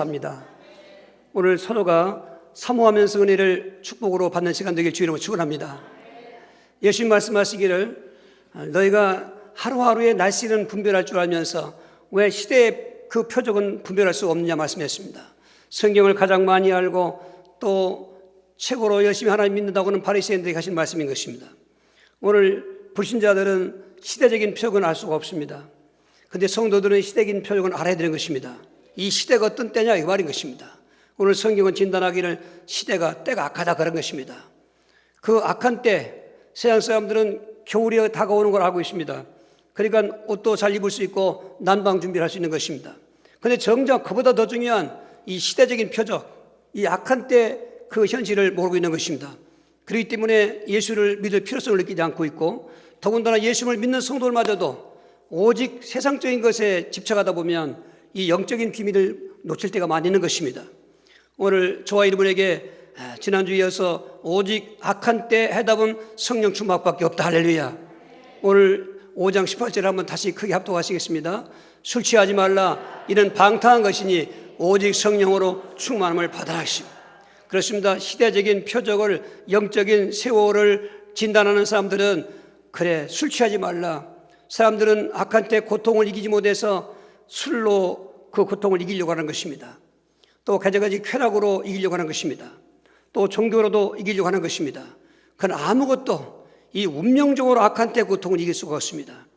합니다. 오늘 서로가 사모하면서 은혜를 축복으로 받는 시간 되길 주의로 축원합니다. 예수님 말씀하시기를 너희가 하루하루의 날씨는 분별할 줄 알면서 왜 시대의 그 표적은 분별할 수 없느냐 말씀했습니다. 성경을 가장 많이 알고 또 최고로 열심히 하나님 믿는다고는 바리새인들에게 하신 말씀인 것입니다. 오늘 불신자들은 시대적인 표적은 알 수가 없습니다. 그런데 성도들은 시대적인 표적은 알아야 되는 것입니다. 이 시대가 어떤 때냐 이 말인 것입니다. 오늘 성경은 진단하기를 때가 악하다 그런 것입니다. 그 악한 때 세상 사람들은 겨울이 다가오는 걸 알고 있습니다. 그러니까 옷도 잘 입을 수 있고 난방 준비를 할 수 있는 것입니다. 그런데 정작 그보다 더 중요한 이 시대적인 표적, 이 악한 때 그 현실을 모르고 있는 것입니다. 그렇기 때문에 예수를 믿을 필요성을 느끼지 않고 있고, 더군다나 예수를 믿는 성도들마저도 오직 세상적인 것에 집착하다 보면 이 영적인 비밀을 놓칠 때가 많이 있는 것입니다. 오늘 저와 여러분에게 지난주에 이어서 오직 악한 때 해답은 성령 충만밖에 없다. 할렐루야. 오늘 5장 18절을 한번 다시 크게 합독하시겠습니다. 술 취하지 말라. 이는 방탕한 것이니 오직 성령으로 충만함을 받아라 하십니다. 그렇습니다. 시대적인 표적을, 영적인 세월을 진단하는 사람들은 그래 술 취하지 말라. 사람들은 악한 때 고통을 이기지 못해서 술로 그 고통을 이기려고 하는 것입니다. 또 가지가지 쾌락으로 이기려고 하는 것입니다. 또 종교로도 이기려고 하는 것입니다. 그러나 아무것도 이 운명적으로 악한 때의 고통을 이길 수가 없습니다.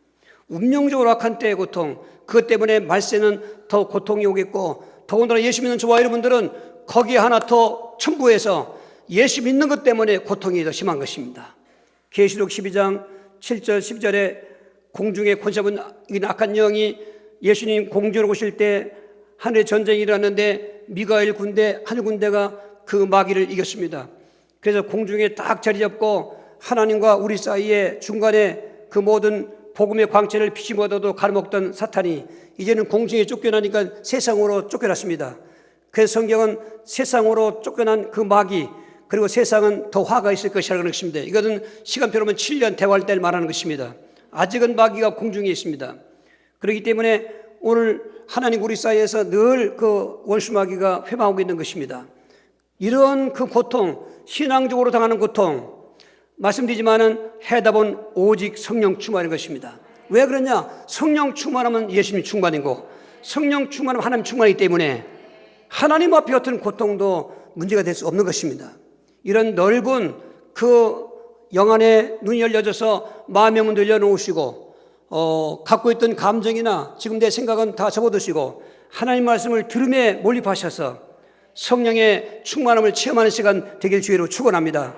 운명적으로 악한 때의 고통, 그것 때문에 말세는 더 고통이 오겠고, 더군다나 예수 믿는 저와 여러분들은 거기에 하나 더 첨부해서 예수 믿는 것 때문에 고통이 더 심한 것입니다. 계시록 12장 7절 12절에 공중에 권세분 악한 영이 예수님 공중으로 오실 때 하늘에 전쟁이 일어났는데 미가엘 군대, 하늘 군대가 그 마귀를 이겼습니다. 그래서 공중에 딱 자리 잡고 하나님과 우리 사이에 중간에 그 모든 복음의 광채를 피치 못하도 가로먹던 사탄이 이제는 공중에 쫓겨나니까 세상으로 쫓겨났습니다. 그래서 성경은 세상으로 쫓겨난 그 마귀, 그리고 세상은 더 화가 있을 것이라는 것입니다. 이것은 시간표로 보면 7년 대활 때를 말하는 것입니다. 아직은 마귀가 공중에 있습니다. 그렇기 때문에 오늘 하나님 우리 사이에서 늘 그 원수 마귀가 회방하고 있는 것입니다. 이런 그 고통, 신앙적으로 당하는 고통, 말씀드리지만은 해답은 오직 성령 충만인 것입니다. 왜 그러냐? 성령 충만하면 예수님 충만이고, 성령 충만하면 하나님 충만이기 때문에 하나님 앞에 어떤 고통도 문제가 될 수 없는 것입니다. 이런 넓은 그 영안의 눈이 열려져서 마음의 문을 열어놓으시고, 갖고 있던 감정이나 지금 내 생각은 다 접어두시고 하나님 말씀을 들음에 몰입하셔서 성령의 충만함을 체험하는 시간 되길 주의로 축원합니다.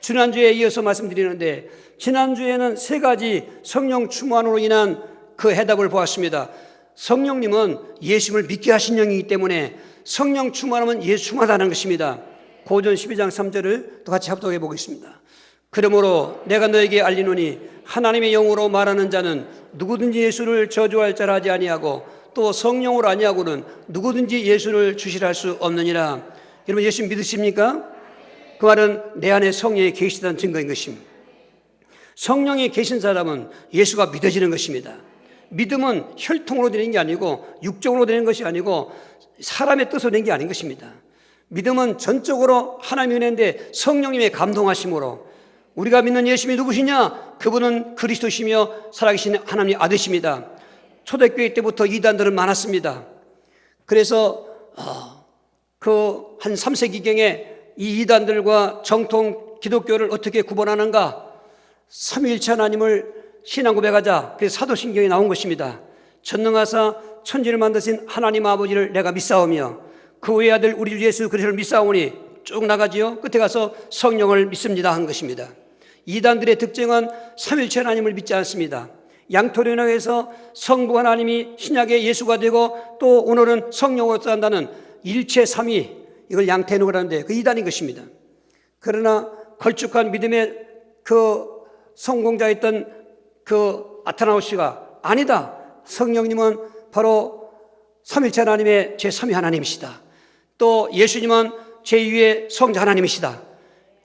지난주에 이어서 말씀드리는데, 지난주에는 세 가지 성령 충만으로 인한 그 해답을 보았습니다. 성령님은 예수님을 믿게 하신 영이기 때문에 성령 충만하면 예수 충만하다는 것입니다. 고전 12장 3절을 또 같이 합독해 보겠습니다. 그러므로 내가 너에게 알리노니 하나님의 영으로 말하는 자는 누구든지 예수를 저주할 자라 하지 아니하고 또 성령으로 아니하고는 누구든지 예수를 주시라 할 수 없느니라. 여러분 예수 믿으십니까? 그 말은 내 안에 성령이 계시다는 증거인 것입니다. 성령이 계신 사람은 예수가 믿어지는 것입니다. 믿음은 혈통으로 되는 게 아니고 육적으로 되는 것이 아니고 사람의 뜻으로 되는 게 아닌 것입니다. 믿음은 전적으로 하나님의 은혜인데 성령님의 감동하심으로, 우리가 믿는 예수님이 누구시냐? 그분은 그리스도시며 살아계신 하나님의 아들이십니다. 초대교회 때부터 이단들은 많았습니다. 그래서 그 한 3세기경에 이 이단들과 정통 기독교를 어떻게 구분하는가? 삼위일체 하나님을 신앙 고백하자. 그래서 사도신경에 나온 것입니다. 전능하사 천지를 만드신 하나님 아버지를 내가 믿사오며 그 외의 아들 우리 주 예수 그리스도를 믿사오니 쭉 나가지요. 끝에 가서 성령을 믿습니다 한 것입니다. 이단들의 특징은 삼위일체 하나님을 믿지 않습니다. 양토론에서 성부 하나님이 신약의 예수가 되고 또 오늘은 성령으로 산다는 일체 삼위, 이걸 양태누가 하는데 그 이단인 것입니다. 그러나 걸쭉한 믿음의 그 성공자였던 그 아타나우스가 아니다. 성령님은 바로 삼위일체 하나님의 제3위 하나님이시다. 또 예수님은 제2의 성자 하나님이시다.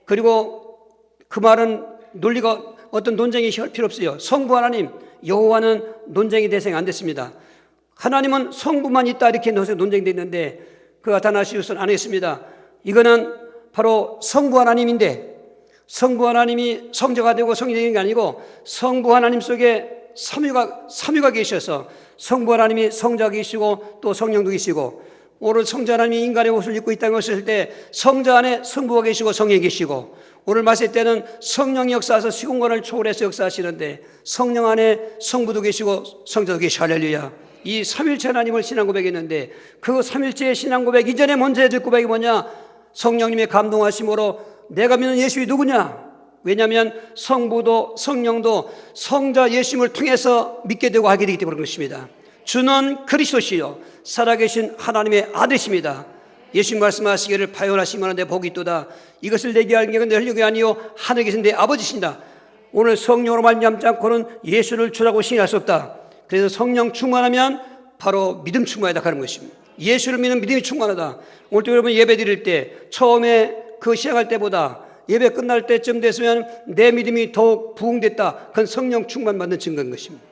그리고 그 말은 논리가 어떤 논쟁이 필요 없어요. 성부 하나님, 여호와는 논쟁의 대상이 안 됐습니다. 하나님은 성부만 있다 이렇게 논쟁이 됐는데 그 아타나시우스는 안 했습니다. 이거는 바로 성부 하나님인데, 성부 하나님이 성자가 되고 성령이 되는 게 아니고 성부 하나님 속에 삼위가 계셔서 성부 하나님이 성자가 계시고 또 성령도 계시고, 오늘 성자 하나님이 인간의 옷을 입고 이 땅에 오셨을 때 성자 안에 성부가 계시고 성령이 계시고, 오늘 마실 때는 성령이 역사하셔서 시공간을 초월해서 역사하시는데 성령 안에 성부도 계시고 성자도 계시고, 할렐루야. 이 삼일체 하나님을 신앙 고백했는데, 그 삼일체의 신앙 고백 이전에 먼저 해야 될 고백이 뭐냐? 성령님의 감동하심으로 내가 믿는 예수이 누구냐? 왜냐하면 성부도 성령도 성자 예수님을 통해서 믿게 되고 하게 되기 때문에 그렇습니다. 주는 그리스도시요 살아계신 하나님의 아들이십니다. 예수님 말씀하시기를 파요나시 만한데 복이 있도다. 이것을 내게 하는 게 내 혈육이 아니요 하늘에 계신 내 아버지신다. 오늘 성령으로 말미암지 않고는 예수를 주라고 시인할 수 없다. 그래서 성령 충만하면 바로 믿음 충만하다 하는 것입니다. 예수를 믿는 믿음이 충만하다. 오늘 또 여러분 예배 드릴 때 처음에 그 시작할 때보다 예배 끝날 때쯤 됐으면 내 믿음이 더욱 부흥됐다. 그건 성령 충만 받는 증거인 것입니다.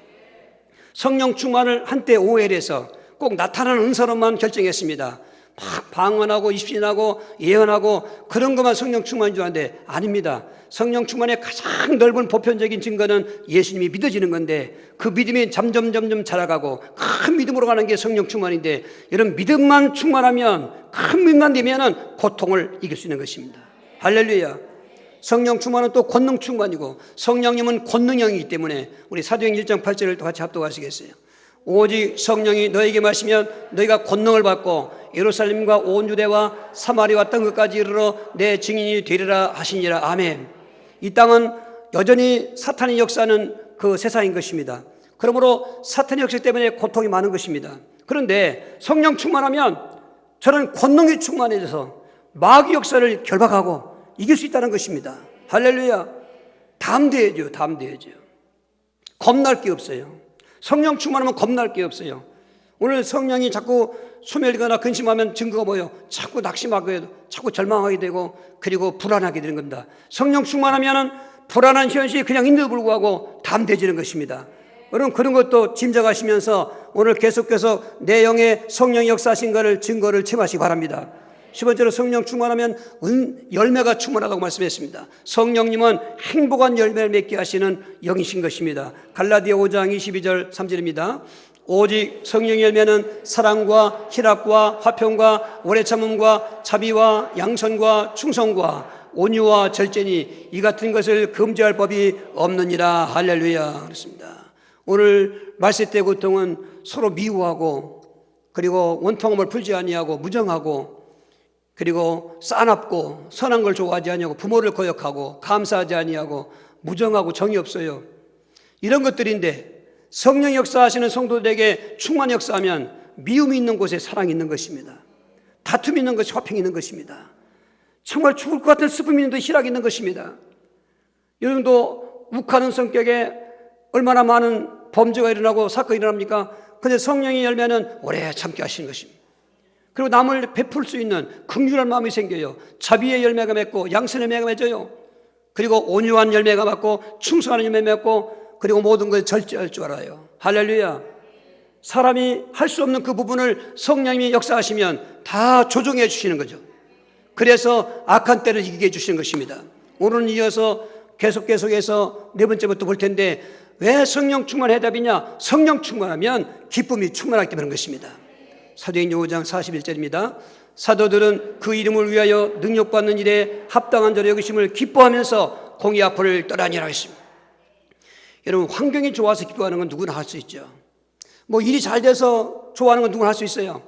성령 충만을 한때 오해해서 꼭 나타나는 은사로만 결정했습니다. 막 방언하고 입신하고 예언하고 그런 것만 성령 충만인 줄 아는데 아닙니다. 성령 충만의 가장 넓은 보편적인 증거는 예수님이 믿어지는 건데, 그 믿음이 점점 자라가고 큰 믿음으로 가는 게 성령 충만인데, 이런 믿음만 충만하면, 큰 믿음만 되면은 고통을 이길 수 있는 것입니다. 할렐루야. 성령 충만은 또 권능 충만이고, 성령님은 권능형이기 때문에 우리 사도행전 1장 8절을 또 같이 합독하시겠어요? 오직 성령이 너에게 마시면 너희가 권능을 받고 예루살렘과 온 유대와 사마리아 땅 끝까지 이르러 내 증인이 되리라 하시니라. 아멘. 이 땅은 여전히 사탄이 역사하는 그 세상인 것입니다. 그러므로 사탄의 역사 때문에 고통이 많은 것입니다. 그런데 성령 충만하면 저는 권능이 충만해져서 마귀 역사를 결박하고 이길 수 있다는 것입니다. 할렐루야. 담대해져요. 겁날 게 없어요. 성령 충만하면 겁날 게 없어요. 오늘 성령이 자꾸 소멸되거나 근심하면 증거가 뭐예요? 자꾸 낙심하게 되고 자꾸 절망하게 되고 그리고 불안하게 되는 겁니다. 성령 충만하면 불안한 현실이 그냥 있는데도 불구하고 담대해지는 것입니다. 여러분 그런 것도 짐작하시면서 오늘 계속해서 내 영에 성령이 역사하신 것을 증거를 체험하시기 바랍니다. 10번째로 성령 충만하면 열매가 충만하다고 말씀했습니다. 성령님은 행복한 열매를 맺게 하시는 영이신 것입니다. 갈라디아 5장 22절 3절입니다. 오직 성령의 열매는 사랑과 희락과 화평과 오래 참음과 자비와 양선과 충성과 온유와 절제니 이 같은 것을 금지할 법이 없느니라. 할렐루야. 그렇습니다. 오늘 말세 때 고통은 서로 미워하고 그리고 원통함을 풀지 아니하고 무정하고 그리고 싸납고 선한 걸 좋아하지 아니하고 부모를 거역하고 감사하지 아니하고 무정하고 정이 없어요. 이런 것들인데 성령 역사하시는 성도들에게 충만 역사하면 미움이 있는 곳에 사랑이 있는 것입니다. 다툼이 있는 것이 화평이 있는 것입니다. 정말 죽을 것 같은 슬픔이 있는 데 희락이 있는 것입니다. 여러분도 욱하는 성격에 얼마나 많은 범죄가 일어나고 사건이 일어납니까? 그런데 성령의 열매는 오래 참게 하시는 것입니다. 그리고 남을 베풀 수 있는 긍휼한 마음이 생겨요. 자비의 열매가 맺고 양선의 열매가 맺어요. 그리고 온유한 열매가 맺고 충성하는 열매가 맺고 그리고 모든 걸 절제할 줄 알아요. 할렐루야. 사람이 할 수 없는 그 부분을 성령님이 역사하시면 다 조정해 주시는 거죠. 그래서 악한 때를 이기게 해주시는 것입니다. 오늘은 이어서 계속해서 네 번째부터 볼 텐데 왜 성령 충만의 해답이냐? 성령 충만하면 기쁨이 충만하기 때문에 그런 것입니다. 사도행전 5장 41절입니다. 사도들은 그 이름을 위하여 능력받는 일에 합당한 자로 여기심을 기뻐하면서 공의 앞을 떠나니라 했습니다. 여러분 환경이 좋아서 기뻐하는 건 누구나 할 수 있죠. 뭐 일이 잘 돼서 좋아하는 건 누구나 할 수 있어요.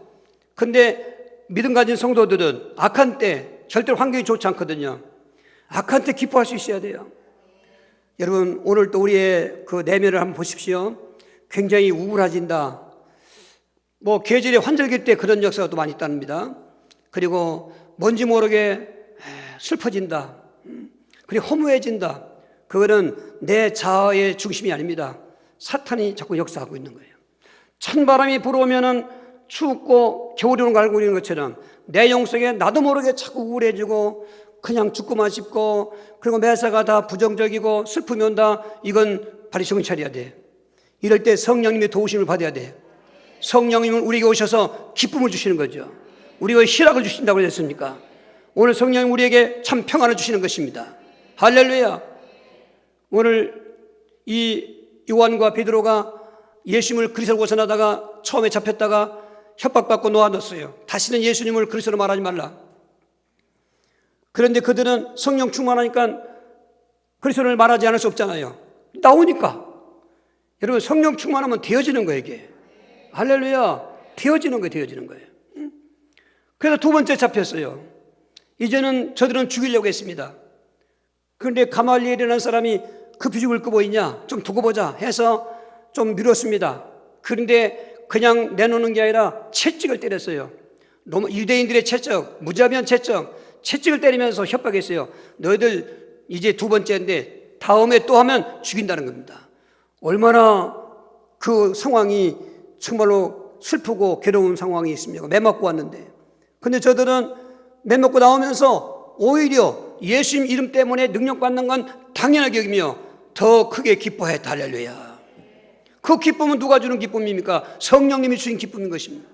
근데 믿음 가진 성도들은 악한 때 절대로 환경이 좋지 않거든요. 악한 때 기뻐할 수 있어야 돼요. 여러분 오늘 또 우리의 그 내면을 한번 보십시오. 굉장히 우울해진다. 뭐 계절의 환절기 때 그런 역사가 또 많이 있답니다. 그리고 뭔지 모르게 슬퍼진다. 그리고 허무해진다. 그거는 내 자아의 중심이 아닙니다. 사탄이 자꾸 역사하고 있는 거예요. 찬바람이 불어오면은 춥고 겨울이 오는 걸 알고 있는 것처럼 내 영 속에 나도 모르게 자꾸 우울해지고 그냥 죽고만 싶고 그리고 매사가 다 부정적이고 슬픔이 온다. 이건 발이 정신 차려야 돼. 이럴 때 성령님의 도우심을 받아야 돼. 성령님은 우리에게 오셔서 기쁨을 주시는 거죠. 우리가 희락을 주신다고 했습니까? 오늘 성령이 우리에게 참 평안을 주시는 것입니다. 할렐루야. 오늘 이 요한과 베드로가 예수님을 그리스도로 고선하다가 처음에 잡혔다가 협박받고 놓아뒀어요. 다시는 예수님을 그리스도로 말하지 말라. 그런데 그들은 성령 충만하니까 그리스도를 말하지 않을 수 없잖아요. 나오니까. 여러분, 성령 충만하면 되어지는 거예요, 이게. 할렐루야. 되어지는 거예요. 그래서 두 번째 잡혔어요. 이제는 저들은 죽이려고 했습니다. 그런데 가말리엘이라는 사람이 급히 죽을 거 보이냐? 좀 두고 보자 해서 좀 미뤘습니다. 그런데 그냥 내놓는 게 아니라 채찍을 때렸어요. 유대인들의 채찍, 무자비한 채찍을 때리면서 협박했어요. 너희들 이제 두 번째인데 다음에 또 하면 죽인다는 겁니다. 얼마나 그 상황이 정말로 슬프고 괴로운 상황이 있습니까? 매맞고 왔는데. 근데 저들은 매맞고 나오면서 오히려 예수님 이름 때문에 능력받는 건 당연하게 여기며 더 크게 기뻐했다. 할렐루야. 그 기쁨은 누가 주는 기쁨입니까? 성령님이 주신 기쁨인 것입니다.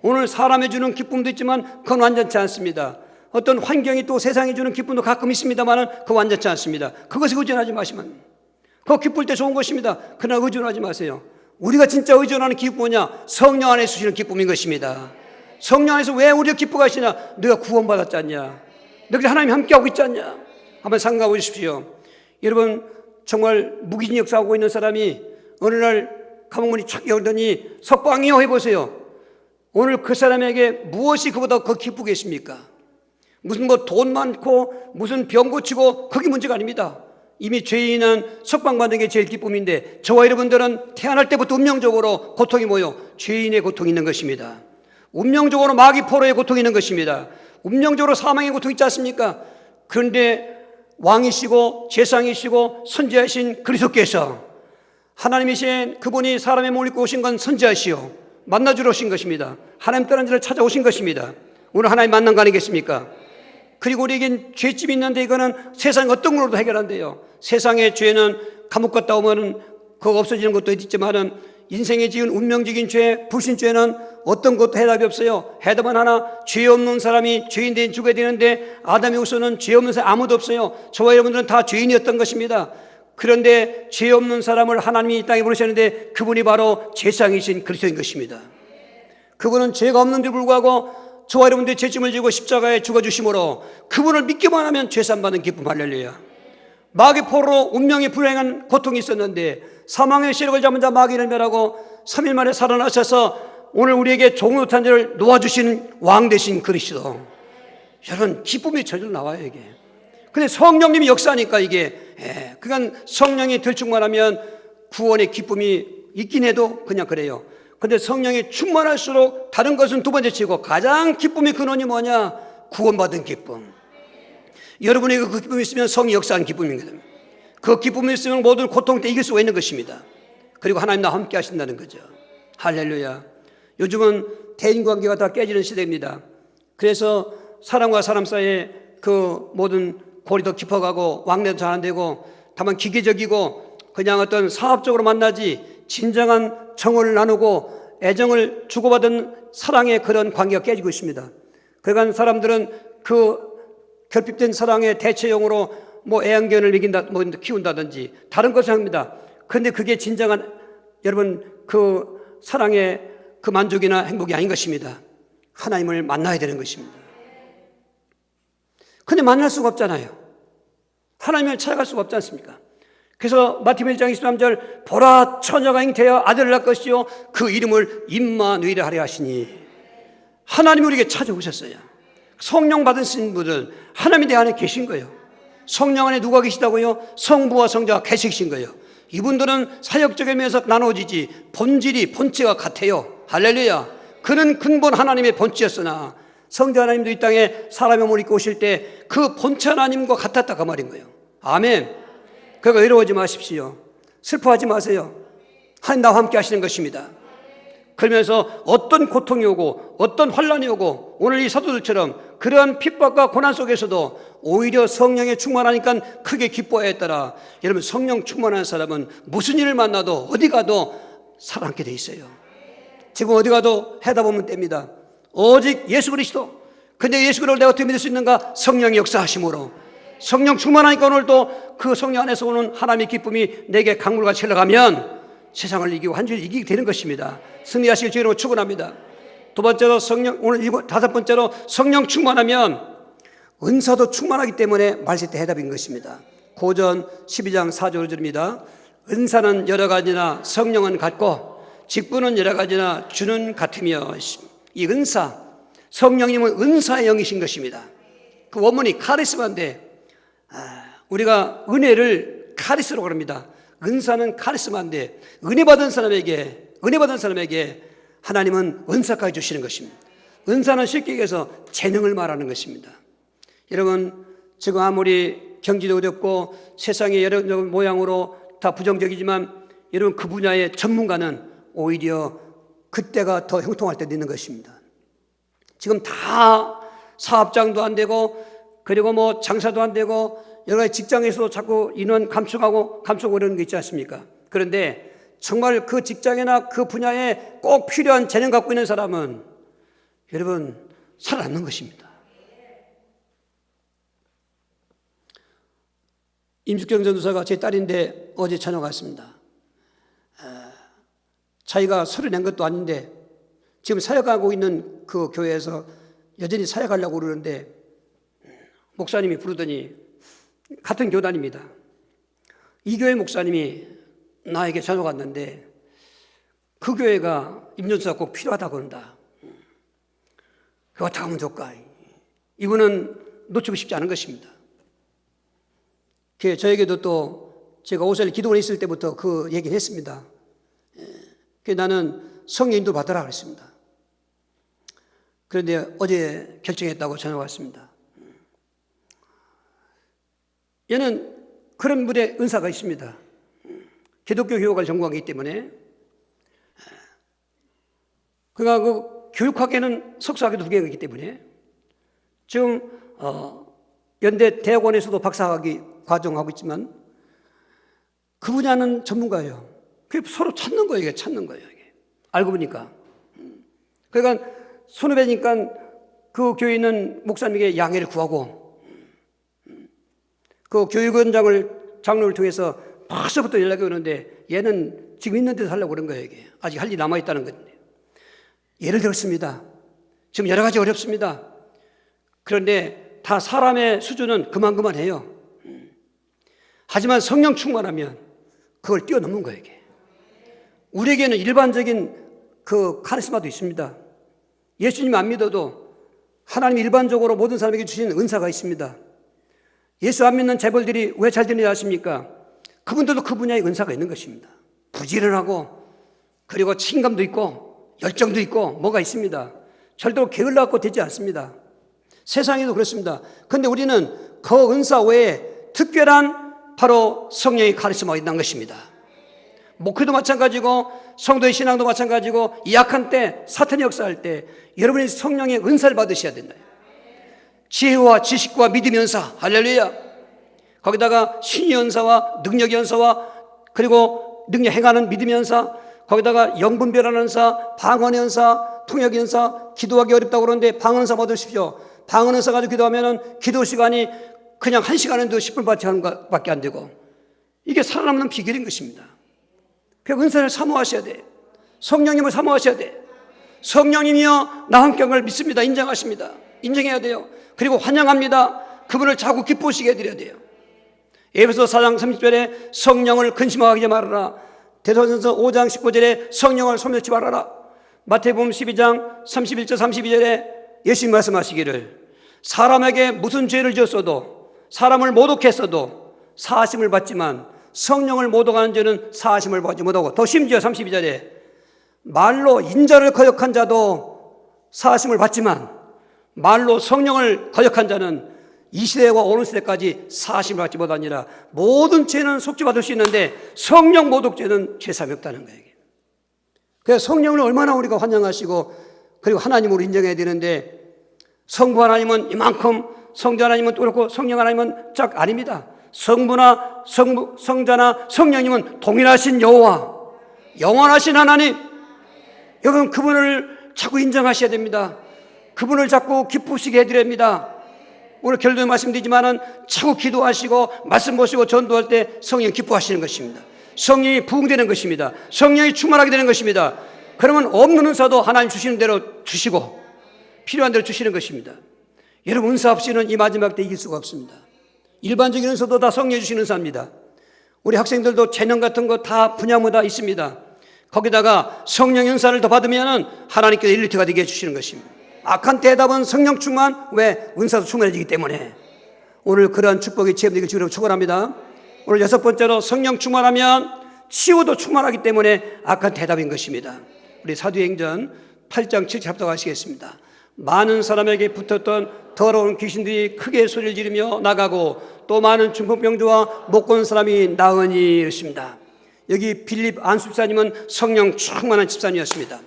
오늘 사람이 주는 기쁨도 있지만 그건 완전치 않습니다. 어떤 환경이 또 세상이 주는 기쁨도 가끔 있습니다만 그건 완전치 않습니다. 그것에 의존하지 마시면. 그거 기쁠 때 좋은 것입니다. 그러나 의존하지 마세요. 우리가 진짜 의존하는 기쁨이 뭐냐? 성령 안에 주시는 기쁨인 것입니다. 성령 안에서 왜 우리가 기뻐하시냐? 너가 구원받았지 않냐? 너희들 하나님 함께하고 있지 않냐? 한번 생각해 보십시오. 여러분, 정말 무기징 역사하고 있는 사람이 어느 날 감옥문이 촥 열더니 석방이요 해보세요. 오늘 그 사람에게 무엇이 그보다 더 기쁘겠습니까? 무슨 뭐 돈 많고 무슨 병 고치고 그게 문제가 아닙니다. 이미 죄인은 석방받는 게 제일 기쁨인데 저와 여러분들은 태어날 때부터 운명적으로 고통이 뭐요? 죄인의 고통이 있는 것입니다. 운명적으로 마귀 포로의 고통이 있는 것입니다. 운명적으로 사망의 고통이 있지 않습니까? 그런데 왕이시고 제상이시고 선지자이신 그리스도께서 하나님이신 그분이 사람의 몸을 입고 오신 건 선지자시오. 만나주러 오신 것입니다. 하나님 떠난 자를 찾아오신 것입니다. 오늘 하나님 만난 거 아니겠습니까? 그리고 우리에겐 죄집이 있는데 이거는 세상 어떤 걸로도 해결한대요. 세상의 죄는 감옥 갔다 오면 그거 없어지는 것도 있지만은 인생에 지은 운명적인 죄, 불신죄는 어떤 것도 해답이 없어요. 해답은 하나, 죄 없는 사람이 죄인 대신 죽어야 되는데 아담 이후서는 죄 없는 사람 아무도 없어요. 저와 여러분들은 다 죄인이었던 것입니다. 그런데 죄 없는 사람을 하나님이 이 땅에 보내셨는데 그분이 바로 제상이신 그리스도인 것입니다. 그분은 죄가 없는데 불구하고 저와 여러분들의 죄짐을 지고 십자가에 죽어주심으로 그분을 믿기만 하면 죄산받는 기쁨. 할렐루야. 마귀 포로로 운명이 불행한 고통이 있었는데 사망의 세력을 잡은 자 마귀를 멸하고 3일 만에 살아나셔서 오늘 우리에게 종을 못한 자를 놓아주신 왕 되신 그리스도. 여러분, 기쁨이 저절로 나와요 이게. 근데 성령님이 역사하니까 이게 그러니까 성령이 들 충만하면 구원의 기쁨이 있긴 해도 그냥 그래요. 근데 성령이 충만할수록 다른 것은 두 번째 치고 가장 기쁨의 근원이 뭐냐? 구원받은 기쁨. 여러분에게 그 기쁨이 있으면 성이 역사하는 기쁨입니다. 그 기쁨이 있으면 모든 고통 때 이길 수가 있는 것입니다. 그리고 하나님 나와 함께 하신다는 거죠. 할렐루야. 요즘은 대인관계가 다 깨지는 시대입니다. 그래서 사람과 사람 사이에 그 모든 골이 더 깊어가고 왕래도 잘 안 되고 다만 기계적이고 그냥 어떤 사업적으로 만나지 진정한 정을 나누고 애정을 주고받은 사랑의 그런 관계가 깨지고 있습니다. 그러니까 사람들은 그 결핍된 사랑의 대체용으로 뭐 애완견을 이긴다, 뭐 키운다든지 다른 것을 합니다. 그런데 그게 진정한 여러분 그 사랑의 그 만족이나 행복이 아닌 것입니다. 하나님을 만나야 되는 것입니다. 근데 만날 수가 없잖아요. 하나님을 찾아갈 수가 없지 않습니까? 그래서 마태복음 1장 23절 보라 처녀가 잉태하여 아들을 낳을 것이요 그 이름을 임마누엘이라 하려 하시니 하나님이 우리에게 찾아오셨어요. 성령 받으신 분들 하나님이 내 안에 계신 거예요. 성령 안에 누가 계시다고요? 성부와 성자가 계시신 거예요. 이분들은 사역적인 면에서 나눠지지 본질이 본체가 같아요. 할렐루야. 그는 근본 하나님의 본체였으나 성자 하나님도 이 땅에 사람의 몸을 입고 오실 때 그 본체 하나님과 같았다 그 말인 거예요. 아멘. 그러니까 외로워하지 마십시오. 슬퍼하지 마세요. 하나님 나와 함께 하시는 것입니다. 그러면서 어떤 고통이 오고 어떤 환난이 오고 오늘 이 사도들처럼 그러한 핍박과 고난 속에서도 오히려 성령에 충만하니까 크게 기뻐했더라. 여러분, 성령 충만한 사람은 무슨 일을 만나도 어디 가도 살아남게 돼 있어요. 지금 어디 가도 해다 보면 됩니다. 오직 예수 그리스도. 근데 예수 그리스도를 내가 어떻게 믿을 수 있는가? 성령의 역사하심으로. 성령 충만하니까 오늘도 그 성령 안에서 오는 하나님의 기쁨이 내게 강물같이 흘러가면 세상을 이기고 한 줄 이기게 되는 것입니다. 승리하실 주님으로 축원합니다. 두 번째로 다섯 번째로 성령 충만하면 은사도 충만하기 때문에 말씀 때 해답인 것입니다. 고전 12장 4절 5절입니다. 은사는 여러 가지나 성령은 같고 직분은 여러 가지나 주는 같으며. 이 은사, 성령님은 은사의 영이신 것입니다. 그 원문이 카리스마인데 우리가 은혜를 카리스라고 합니다. 은사는 카리스마인데 은혜 받은 사람에게 하나님은 은사까지 주시는 것입니다. 은사는 쉽게 얘기해서 재능을 말하는 것입니다. 여러분, 지금 아무리 경기도 어렵고 세상의 여러 모양으로 다 부정적이지만 여러분, 그 분야의 전문가는 오히려 그때가 더 형통할 때도 있는 것입니다. 지금 다 사업장도 안 되고 그리고 뭐 장사도 안 되고 여러 가지 직장에서도 자꾸 인원 감축하고 그러는 게 있지 않습니까? 그런데 정말 그 직장이나 그 분야에 꼭 필요한 재능 갖고 있는 사람은 여러분 살아남는 것입니다. 임숙경 전도사가 제 딸인데 어제 저녁 왔습니다. 자기가 서류 낸 것도 아닌데 지금 사역하고 있는 그 교회에서 여전히 사역하려고 그러는데 목사님이 부르더니 같은 교단입니다. 이 교회 목사님이 나에게 전화가 왔는데 그 교회가 임전수가 꼭 필요하다고 한다. 그거 어떻게 하면 좋을까? 이분은 놓치고 싶지 않은 것입니다. 저에게도 또 제가 오셀 기도원에 있을 때부터 그 얘기를 했습니다. 나는 성령인도 받으라 그랬습니다. 그런데 어제 결정했다고 전화가 왔습니다. 얘는 그런 분의 은사가 있습니다. 기독교 교육을 전공하기 때문에 그가 그 교육학에는 석사학위도 2개가 있기 때문에 지금 연대 대학원에서도 박사학위 과정하고 있지만 그 분야는 전문가예요. 그게 서로 찾는 거예요. 이게 찾는 거예요. 이게. 알고 보니까. 그러니까 손후배니까 그 교회 있는 목사님에게 양해를 구하고 그 교육원장을 장로를 통해서 벌써부터 연락이 오는데 얘는 지금 있는 데서 하려고 그런 거예요. 이게. 아직 할 일이 남아있다는 건데. 예를 들었습니다. 지금 여러 가지 어렵습니다. 그런데 다 사람의 수준은 그만해요. 하지만 성령 충만하면 그걸 뛰어넘는 거예요. 이게. 우리에게는 일반적인 그 카리스마도 있습니다. 예수님 안 믿어도 하나님 일반적으로 모든 사람에게 주신 은사가 있습니다. 예수 안 믿는 재벌들이 왜 잘 되는지 아십니까? 그분들도 그 분야에 은사가 있는 것입니다. 부지런하고 그리고 책임감도 있고 열정도 있고 뭐가 있습니다. 절대로 게을러갖고 되지 않습니다. 세상에도 그렇습니다. 그런데 우리는 그 은사 외에 특별한 바로 성령의 카리스마가 있는 것입니다. 목회도 마찬가지고 성도의 신앙도 마찬가지고 이 약한 때 사탄이 역사할 때 여러분이 성령의 은사를 받으셔야 된다. 지혜와 지식과 믿음의 은사, 할렐루야. 거기다가 신의 은사와 능력의 은사와 그리고 능력 행하는 믿음의 은사, 거기다가 영분 변화는 은사, 방언의 은사, 통역의 은사, 기도하기 어렵다고 그러는데 방언 은사 받으십시오. 방언 은사 가지고 기도하면 기도 시간이 그냥 1시간에도 10분 밖에 안 되고 이게 살아남는 비결인 것입니다. 그 은사를 사모하셔야 돼. 성령님을 사모하셔야 돼. 성령님이여 나 함께한 믿습니다. 인정하십니다. 인정해야 돼요. 그리고 환영합니다. 그분을 자꾸 기쁘시게 해드려야 돼요. 에베소 4장 30절에 성령을 근심하게 말하라. 데살로니가서 5장 19절에 성령을 소멸치 말아라. 마태복음 12장 31절 32절에 예수님 말씀하시기를 사람에게 무슨 죄를 지었어도 사람을 모독했어도 사하심을 받지만 성령을 모독하는 죄는 사하심을 받지 못하고 더 심지어 32절에 말로 인자를 거역한 자도 사하심을 받지만 말로 성령을 거역한 자는 이 시대와 오는 시대까지 사하심을 받지 못하니라. 모든 죄는 속죄받을 수 있는데 성령 모독죄는 죄사함이 없다는 거예요. 그래서 성령을 얼마나 우리가 환영하시고 그리고 하나님으로 인정해야 되는데 성부 하나님은 이만큼 성자 하나님은 또 그렇고 성령 하나님은 짝 아닙니다. 성부나 성자나 성령님은 동일하신 여호와 영원하신 하나님 여러분 그분을 자꾸 인정하셔야 됩니다. 그분을 자꾸 기쁘시게 해드립니다. 오늘 결론에 말씀드리지만은 자꾸 기도하시고 말씀 보시고 전도할 때 성령 기뻐하시는 것입니다. 성령이 부흥되는 것입니다. 성령이 충만하게 되는 것입니다. 그러면 없는 은사도 하나님 주시는 대로 주시고 필요한 대로 주시는 것입니다. 여러분, 은사 없이는 이 마지막 때 이길 수가 없습니다. 일반적인 은사도 다 성령이 주시는 은사입니다. 우리 학생들도 재능 같은 거 다 분야마다 있습니다. 거기다가 성령 은사를 더 받으면 하나님께서 일리트가 되게 해주시는 것입니다. 악한 대답은 성령 충만, 왜? 은사도 충만해지기 때문에. 오늘 그러한 축복이 체험되길 주로 축원합니다. 오늘 6번째로 성령 충만하면 치유도 충만하기 때문에 악한 대답인 것입니다. 우리 사도행전 8장 7절 합독하시겠습니다. 많은 사람에게 붙었던 더러운 귀신들이 크게 소리를 지르며 나가고 또 많은 중풍병자와 못고는 사람이 나으니 이렇습니다. 여기 빌립 안수집사님은 성령 충만한 집사님이었습니다.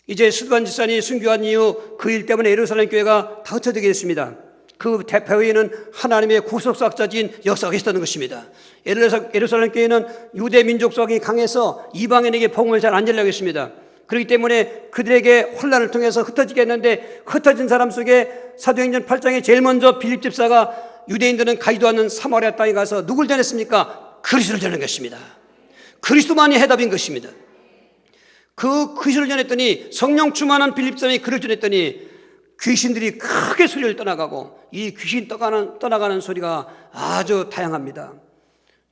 이제 스두반 집사님이 순교한 이후 그 일 때문에 예루살렘 교회가 다 흩어지게 됐습니다. 그 대표에는 하나님의 구속사역자진 역사가 있었던 것입니다. 예루살렘 교회는 유대 민족성이 강해서 이방인에게 복음을 잘 안 전하려고 했습니다. 그렇기 때문에 그들에게 혼란을 통해서 흩어지게 했는데, 흩어진 사람 속에 사도행전 8장에 제일 먼저 빌립 집사가 유대인들은 가지도 않는 사마리아 땅에 가서 누굴 전했습니까? 그리스도를 전한 것입니다. 그리스도만이 해답인 것입니다. 그 그리스도를 전했더니, 성령 충만한 빌립 집사님이 그를 전했더니 귀신들이 크게 소리를 떠나가고, 이 귀신 떠나가는 소리가 아주 다양합니다.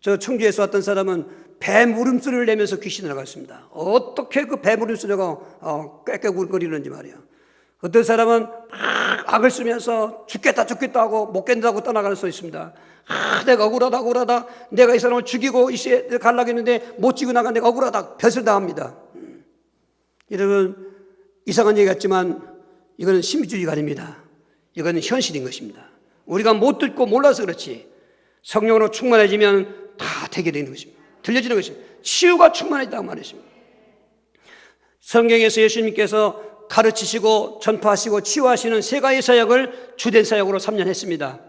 저 청주에서 왔던 사람은 뱀 울음소리를 내면서 귀신이 나갔습니다. 어떻게 그 뱀 울음소리가 꽥꽥거리는지 말이야. 어떤 사람은 막 악을 쓰면서 죽겠다 하고 못 견딘다고 떠나가는 소 있습니다. 내가 억울하다. 내가 이 사람을 죽이고 이 시에 가려고 했는데 못 죽이고 나간 내가 억울하다. 벼슬 당합니다. 여러분, 이상한 얘기 같지만 이거는 신비주의가 아닙니다. 이거는 현실인 것입니다. 우리가 못 듣고 몰라서 그렇지, 성령으로 충만해지면 다 되게 되는 것입니다. 들려지는 것입니다. 치유가 충만해졌다고 말했습니다. 성경에서 예수님께서 가르치시고 전파하시고 치유하시는 세 가지 사역을 주된 사역으로 3년 했습니다.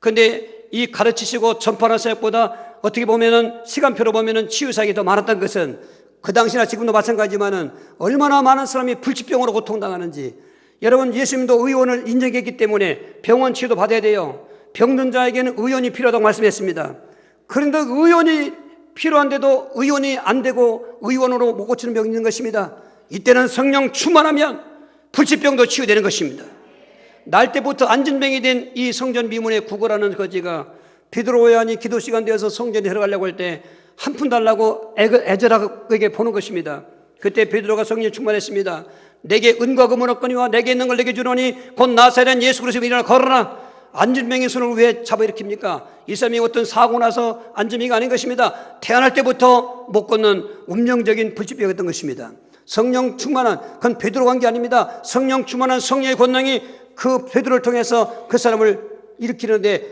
그런데 이 가르치시고 전파하는 사역보다 어떻게 보면은 시간표로 보면은 치유 사역이 더 많았던 것은, 그 당시나 지금도 마찬가지지만은 얼마나 많은 사람이 불치병으로 고통당하는지. 여러분, 예수님도 의원을 인정했기 때문에 병원 치유도 받아야 돼요. 병든 자에게는 의원이 필요하다고 말씀했습니다. 그런데 의원이 필요한데도 의원이 안 되고 의원으로 못 고치는 병이 있는 것입니다. 이때는 성령 충만하면 불치병도 치유되는 것입니다. 날 때부터 안진병이 된 이 성전 미문의 구걸하는 거지가 베드로 요한이 기도 시간 되어서 성전에 들어가려고 할 때 한 푼 달라고 애절하게 보는 것입니다. 그때 베드로가 성령에 충만했습니다. 내게 은과 금은 없거니와 내게 있는 걸 내게 주노니 곧 나사렛 예수 그리스도로 일어나 걸어라. 안진병의 손을 왜 잡아일으킵니까? 이 사람이 어떤 사고 나서 안진병이 아닌 것입니다. 태어날 때부터 못 걷는 운명적인 불치병이었던 것입니다. 성령 충만한, 그건 베드로가 한 게 아닙니다. 성령 충만한 성령의 권능이 그 베드로를 통해서 그 사람을 일으키는데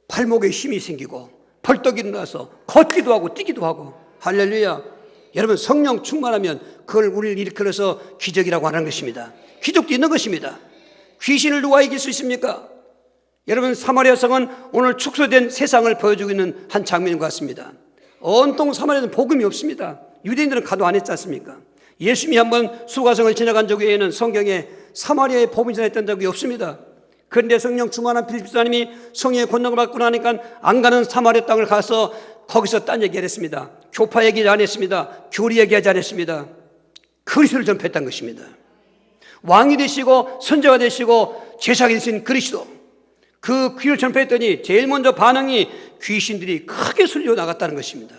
발목에 힘이 생기고 벌떡 일어나서 걷기도 하고 뛰기도 하고. 할렐루야. 여러분, 성령 충만하면 그걸 우리를 일으켜서 기적이라고 하는 것입니다. 기적도 있는 것입니다. 귀신을 누가 이길 수 있습니까? 여러분, 사마리아 성은 오늘 축소된 세상을 보여주고 있는 한 장면인 것 같습니다. 온통 사마리아는 복음이 없습니다. 유대인들은 가도 안 했지 않습니까? 예수님이 한번 수가성을 지나간 적 외에는 성경에 사마리아에 복음이 전했던 적이 없습니다. 그런데 성령 충만한 빌립 집사님이 성령의 권능을 받고 나니까 안 가는 사마리아 땅을 가서 거기서 딴 얘기를 했습니다. 교파 얘기 안 했습니다. 교리 얘기하지 않았습니다. 그리스도를 전파했다는 것입니다. 왕이 되시고 선지자가 되시고 제사가 되신 그리스도, 그 귀를 전파했더니 제일 먼저 반응이 귀신들이 크게 술려 나갔다는 것입니다.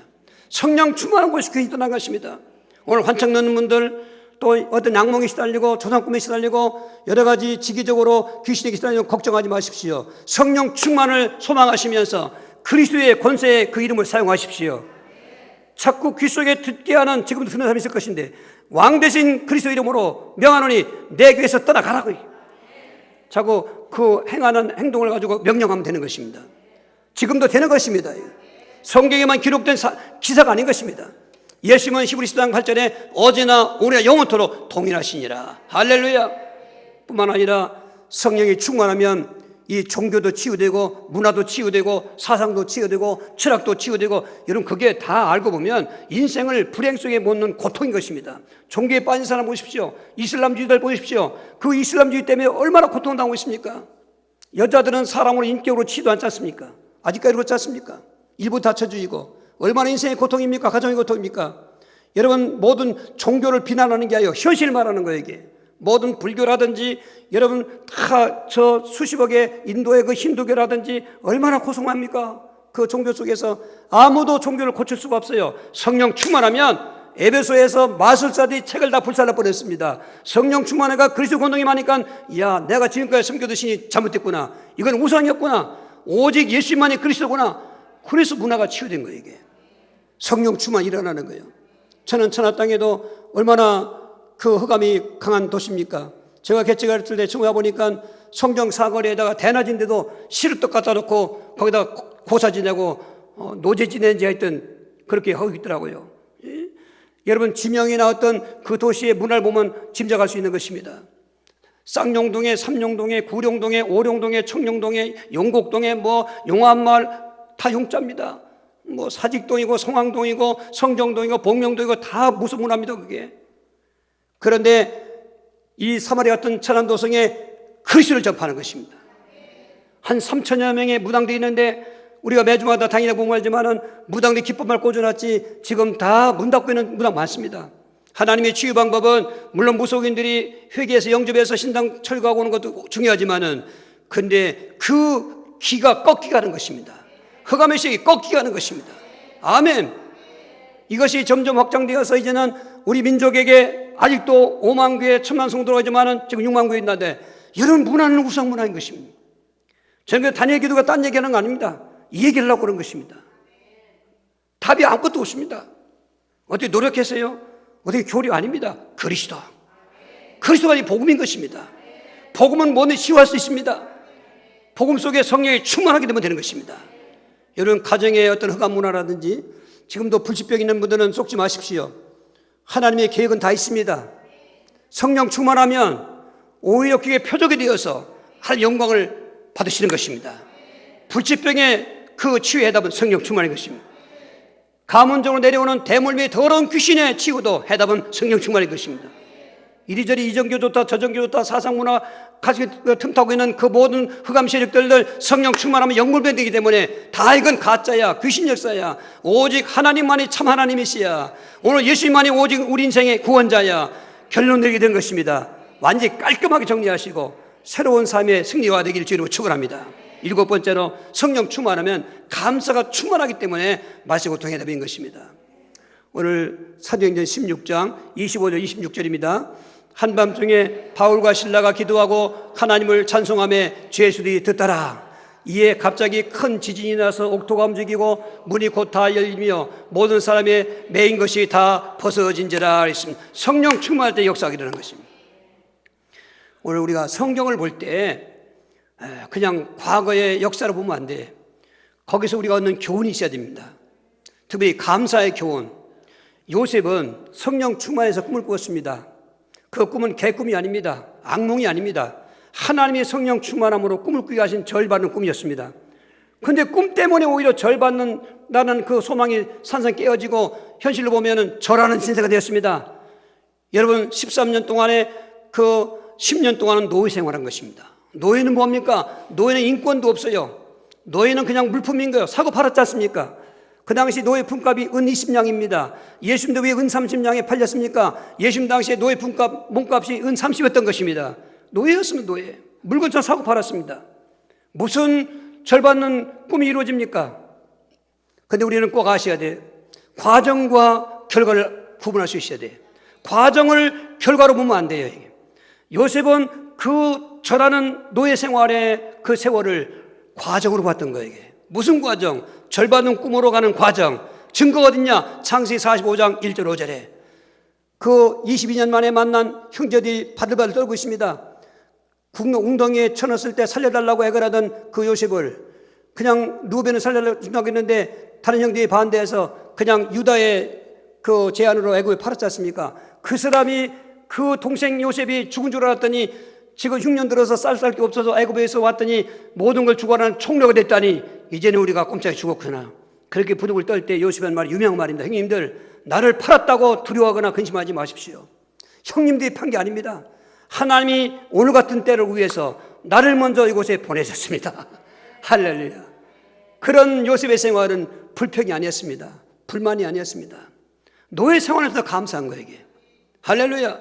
성령 충만한 곳이 귀신이 떠난 것입니다. 오늘 환청 넣는 분들, 또 어떤 악몽에 시달리고 조상꿈에 시달리고 여러 가지 지기적으로 귀신에게 시달리고 걱정하지 마십시오. 성령 충만을 소망하시면서 그리스도의 권세에 그 이름을 사용하십시오. 자꾸 귀 속에 듣게 하는, 지금도 듣는 사람이 있을 것인데, 왕 대신 그리스도 이름으로 명하노니 내 귀에서 떠나가라고. 자꾸 그 행하는 행동을 가지고 명령하면 되는 것입니다. 지금도 되는 것입니다. 성경에만 기록된 기사가 아닌 것입니다. 예수님은 히브리서 10장 8절에 어제나 오늘나 영원토록 동일하시니라. 할렐루야. 뿐만 아니라 성령이 충만하면 이 종교도 치유되고 문화도 치유되고 사상도 치유되고 철학도 치유되고, 여러분 그게 다 알고 보면 인생을 불행 속에 못 넣는 고통인 것입니다. 종교에 빠진 사람 보십시오. 이슬람주의들 보십시오. 그 이슬람주의 때문에 얼마나 고통당하고 있습니까? 여자들은 사람으로 인격으로 치도 않지 않습니까? 아직까지 그렇지 않습니까? 일부 다처주의고 얼마나 인생의 고통입니까? 가정의 고통입니까? 여러분 모든 종교를 비난하는 게 아니라 현실을 말하는 거예요. 이게 모든 불교라든지 여러분 다 저 수십억의 인도의 그 힌두교라든지 얼마나 고통합니까? 그 종교 속에서 아무도 종교를 고칠 수가 없어요. 성령 충만하면 에베소에서 마술사들이 책을 다 불살라 버렸습니다. 성령 충만해가 그리스도 권능이 많으니까 야, 내가 지금까지 섬겨던 신이 잘못됐구나, 이건 우상이었구나, 오직 예수님만이 그리스도구나. 그래서 문화가 치유된 거예요. 이게 성령 충만이 일어나는 거예요. 저는 천하 땅에도 얼마나 그 흑암이 강한 도시입니까? 제가 개척할 때 처음 와보니까 성경 사거리에다가 대낮인데도 시루떡 갖다 놓고 거기다 고사 지내고 노제 지내는지 하여튼 그렇게 하고 있더라고요. 예? 여러분 지명이나 어떤 그 도시의 문화를 보면 짐작할 수 있는 것입니다. 쌍용동에, 삼용동에, 구룡동에, 오룡동에, 청룡동에, 용곡동에, 뭐 용암마을 다 용자입니다. 뭐 사직동이고 성황동이고 성정동이고 복명동이고 다 무슨 문화입니다 그게. 그런데 이 사마리아 같은 천안도성에 그리스도를 전파하는 것입니다. 한 3천여 명의 무당들이 있는데 우리가 매주마다 당연히 보면 알지만은 무당들이 기법만 꽂아놨지 지금 다 문 닫고 있는 무당 많습니다. 하나님의 치유 방법은 물론 무속인들이 회개해서 영접해서 신당 철거하고 오는 것도 중요하지만은 근데 그 기가 꺾이게 하는 것입니다. 흑암의 세력이 꺾이게 하는 것입니다. 아멘. 이것이 점점 확장되어서 이제는 우리 민족에게 아직도 5만 교회 1,000만 성도가 있지만은 지금 6만 교회 있는데 이런 문화는 우상 문화인 것입니다. 저는 그 다니엘 기도가 딴 얘기하는 거 아닙니다. 이 얘기를 하려고 그런 것입니다. 답이 아무것도 없습니다. 어떻게 노력했어요? 어떻게 교류 아닙니다. 그리스도. 그리스도가 이 복음인 것입니다. 복음은 뭐든 치유할 수 있습니다. 복음 속에 성령이 충만하게 되면 되는 것입니다. 여러분 가정의 어떤 흑암 문화라든지 지금도 불치병 있는 분들은 속지 마십시오. 하나님의 계획은 다 있습니다. 성령 충만하면 오히려 그게 표적이 되어서 하나님 영광을 받으시는 것입니다. 불치병의 그 치유의 해답은 성령 충만인 것입니다. 가문적으로 내려오는 대물 및 더러운 귀신의 치유도 해답은 성령 충만인 것입니다. 이리저리 이정교 좋다 저정교 좋다 사상문화 가지고 틈타고 있는 그 모든 흑암 세력들을 성령 충만하면 영물변되기 때문에 다 이건 가짜야, 귀신 역사야. 오직 하나님만이 참 하나님이시야. 오늘 예수님만이 오직 우리 인생의 구원자야. 결론 내리게 된 것입니다. 완전히 깔끔하게 정리하시고 새로운 삶의 승리와 되기를 주님으로 축원합니다. 7번째로 성령 충만하면 감사가 충만하기 때문에 말씀의 고통의 답인 것입니다. 오늘 사도행전 16장 25절 26절입니다. 한밤중에 바울과 실라가 기도하고 하나님을 찬송하며 죄수들이 듣더라. 이에 갑자기 큰 지진이 나서 옥토가 움직이고 문이 곧 다 열리며 모든 사람의 매인 것이 다 벗어진지라 했습니다. 성령 충만할 때 역사가 일어나는 것입니다. 오늘 우리가 성경을 볼 때 그냥 과거의 역사를 보면 안 돼. 거기서 우리가 얻는 교훈이 있어야 됩니다. 특별히 감사의 교훈. 요셉은 성령 충만해서 꿈을 꾸었습니다. 그 꿈은 개꿈이 아닙니다. 악몽이 아닙니다. 하나님의 성령 충만함으로 꿈을 꾸게 하신 절 받는 꿈이었습니다. 그런데 꿈 때문에 오히려 절 받는다는 그 소망이 산산 깨어지고 현실로 보면 절하는 신세가 되었습니다. 여러분 13년 동안에 그 10년 동안은 노예 생활한 것입니다. 노예는 뭡니까? 노예는 인권도 없어요. 노예는 그냥 물품인 거예요. 사고 팔았지 않습니까? 그 당시 노예 품값이 은 20냥입니다. 예수님도 왜 은 30냥에 팔렸습니까? 예수님 당시에 노예 몸값이 은 30이었던 것입니다. 노예였으면 노예. 물건처럼 사고 팔았습니다. 무슨 절받는 꿈이 이루어집니까? 그런데 우리는 꼭 아셔야 돼요. 과정과 결과를 구분할 수 있어야 돼요. 과정을 결과로 보면 안 돼요. 요셉은 그 절하는 노예 생활의 그 세월을 과정으로 봤던 거예요. 이게. 무슨 과정? 절받는 꿈으로 가는 과정. 증거가 어딨냐? 창세기 45장 1절 5절에 그 22년 만에 만난 형제들이 바들바들 떨고 있습니다. 웅덩이에 쳐넣었을 때 살려달라고 애걸하던 그 요셉을 그냥 루벤을 살려준다고 했는데 다른 형들이 반대해서 그냥 유다의 그 제안으로 애굽에 팔았지 않습니까? 그 사람이 그 동생 요셉이 죽은 줄 알았더니 지금 6년 들어서 쌀 게 없어서 애굽에서 왔더니 모든 걸 주관하는 총리가 됐다니 이제는 우리가 꼼짝이 죽었구나. 그렇게 부둥을 떨 때 요셉은 말이 유명한 말입니다. 형님들, 나를 팔았다고 두려워하거나 근심하지 마십시오. 형님들이 판 게 아닙니다. 하나님이 오늘 같은 때를 위해서 나를 먼저 이곳에 보내셨습니다. 할렐루야. 그런 요셉의 생활은 불평이 아니었습니다. 불만이 아니었습니다. 노예 생활에서 감사한 거예요, 이게. 할렐루야.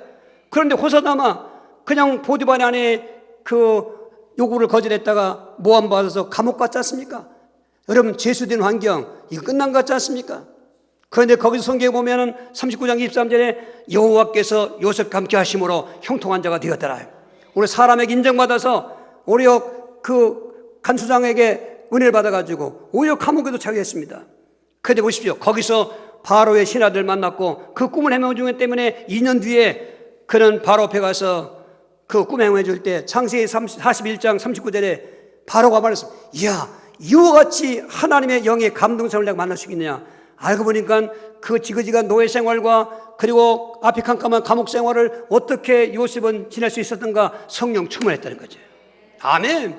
그런데 호사다마 그냥 보디발 안에 그 요구를 거절했다가 모함 받아서 감옥 갔지 않습니까? 여러분, 죄수된 환경, 이거 끝난 것 같지 않습니까? 그런데 거기서 성경에 보면은 39장 23절에 여호와께서 요셉과 함께 하심으로 형통한 자가 되었더라. 우리 사람에게 인정받아서 오히려 그 간수장에게 은혜를 받아가지고 오히려 감옥에도 자유했습니다. 그런데 보십시오. 거기서 바로의 신하들 만났고 그 꿈을 해명 중에 때문에 2년 뒤에 그는 바로 앞에 가서 그 꿈 해명해 줄 때 창세기 41장 39절에 바로가 말했습니다. 이야, 이와 같이 하나님의 영의 감동성을 내가 만날 수 있겠느냐. 알고 보니까 그 지그지간 노예 생활과 그리고 앞이 캄캄한 감옥 생활을 어떻게 요셉은 지낼 수 있었던가 성령 충만했다는 거죠. 아멘.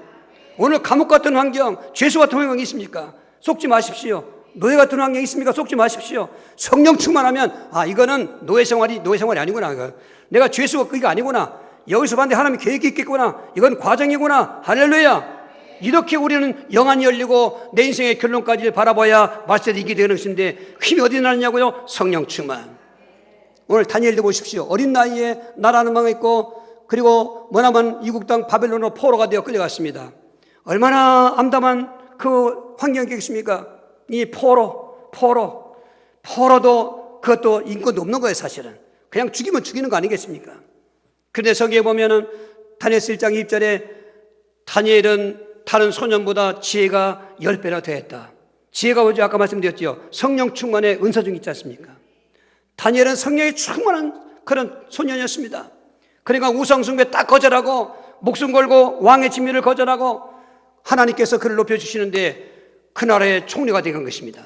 오늘 감옥 같은 환경, 죄수 같은 환경이 있습니까? 속지 마십시오. 노예 같은 환경이 있습니까? 속지 마십시오. 성령 충만하면 이거는 노예 생활이 아니구나. 내가 죄수가 그게 아니구나. 여기서 봤는데 하나님의 계획이 있겠구나. 이건 과정이구나. 할렐루야. 이렇게 우리는 영안이 열리고 내 인생의 결론까지 바라봐야 말세에 이기게 되는 것인데 힘이 어디 나느냐고요? 성령 충만. 오늘 다니엘도 보십시오. 어린 나이에 나라는 망했고 그리고 머나먼 이국 땅 바벨론으로 포로가 되어 끌려갔습니다. 얼마나 암담한 그 환경이겠습니까? 이 포로도 그것도 인권도 없는 거예요, 사실은. 그냥 죽이면 죽이는 거 아니겠습니까? 그런데 성경에 보면은 다니엘서 1장 2절에 다니엘은 다른 소년보다 지혜가 10배나 되었다. 지혜가 뭐죠? 아까 말씀드렸죠. 성령 충만의 은사 중 있지 않습니까? 다니엘은 성령이 충만한 그런 소년이었습니다. 그러니까 우상숭배 딱 거절하고 목숨 걸고 왕의 진미를 거절하고 하나님께서 그를 높여주시는데 그 나라의 총리가 된 것입니다.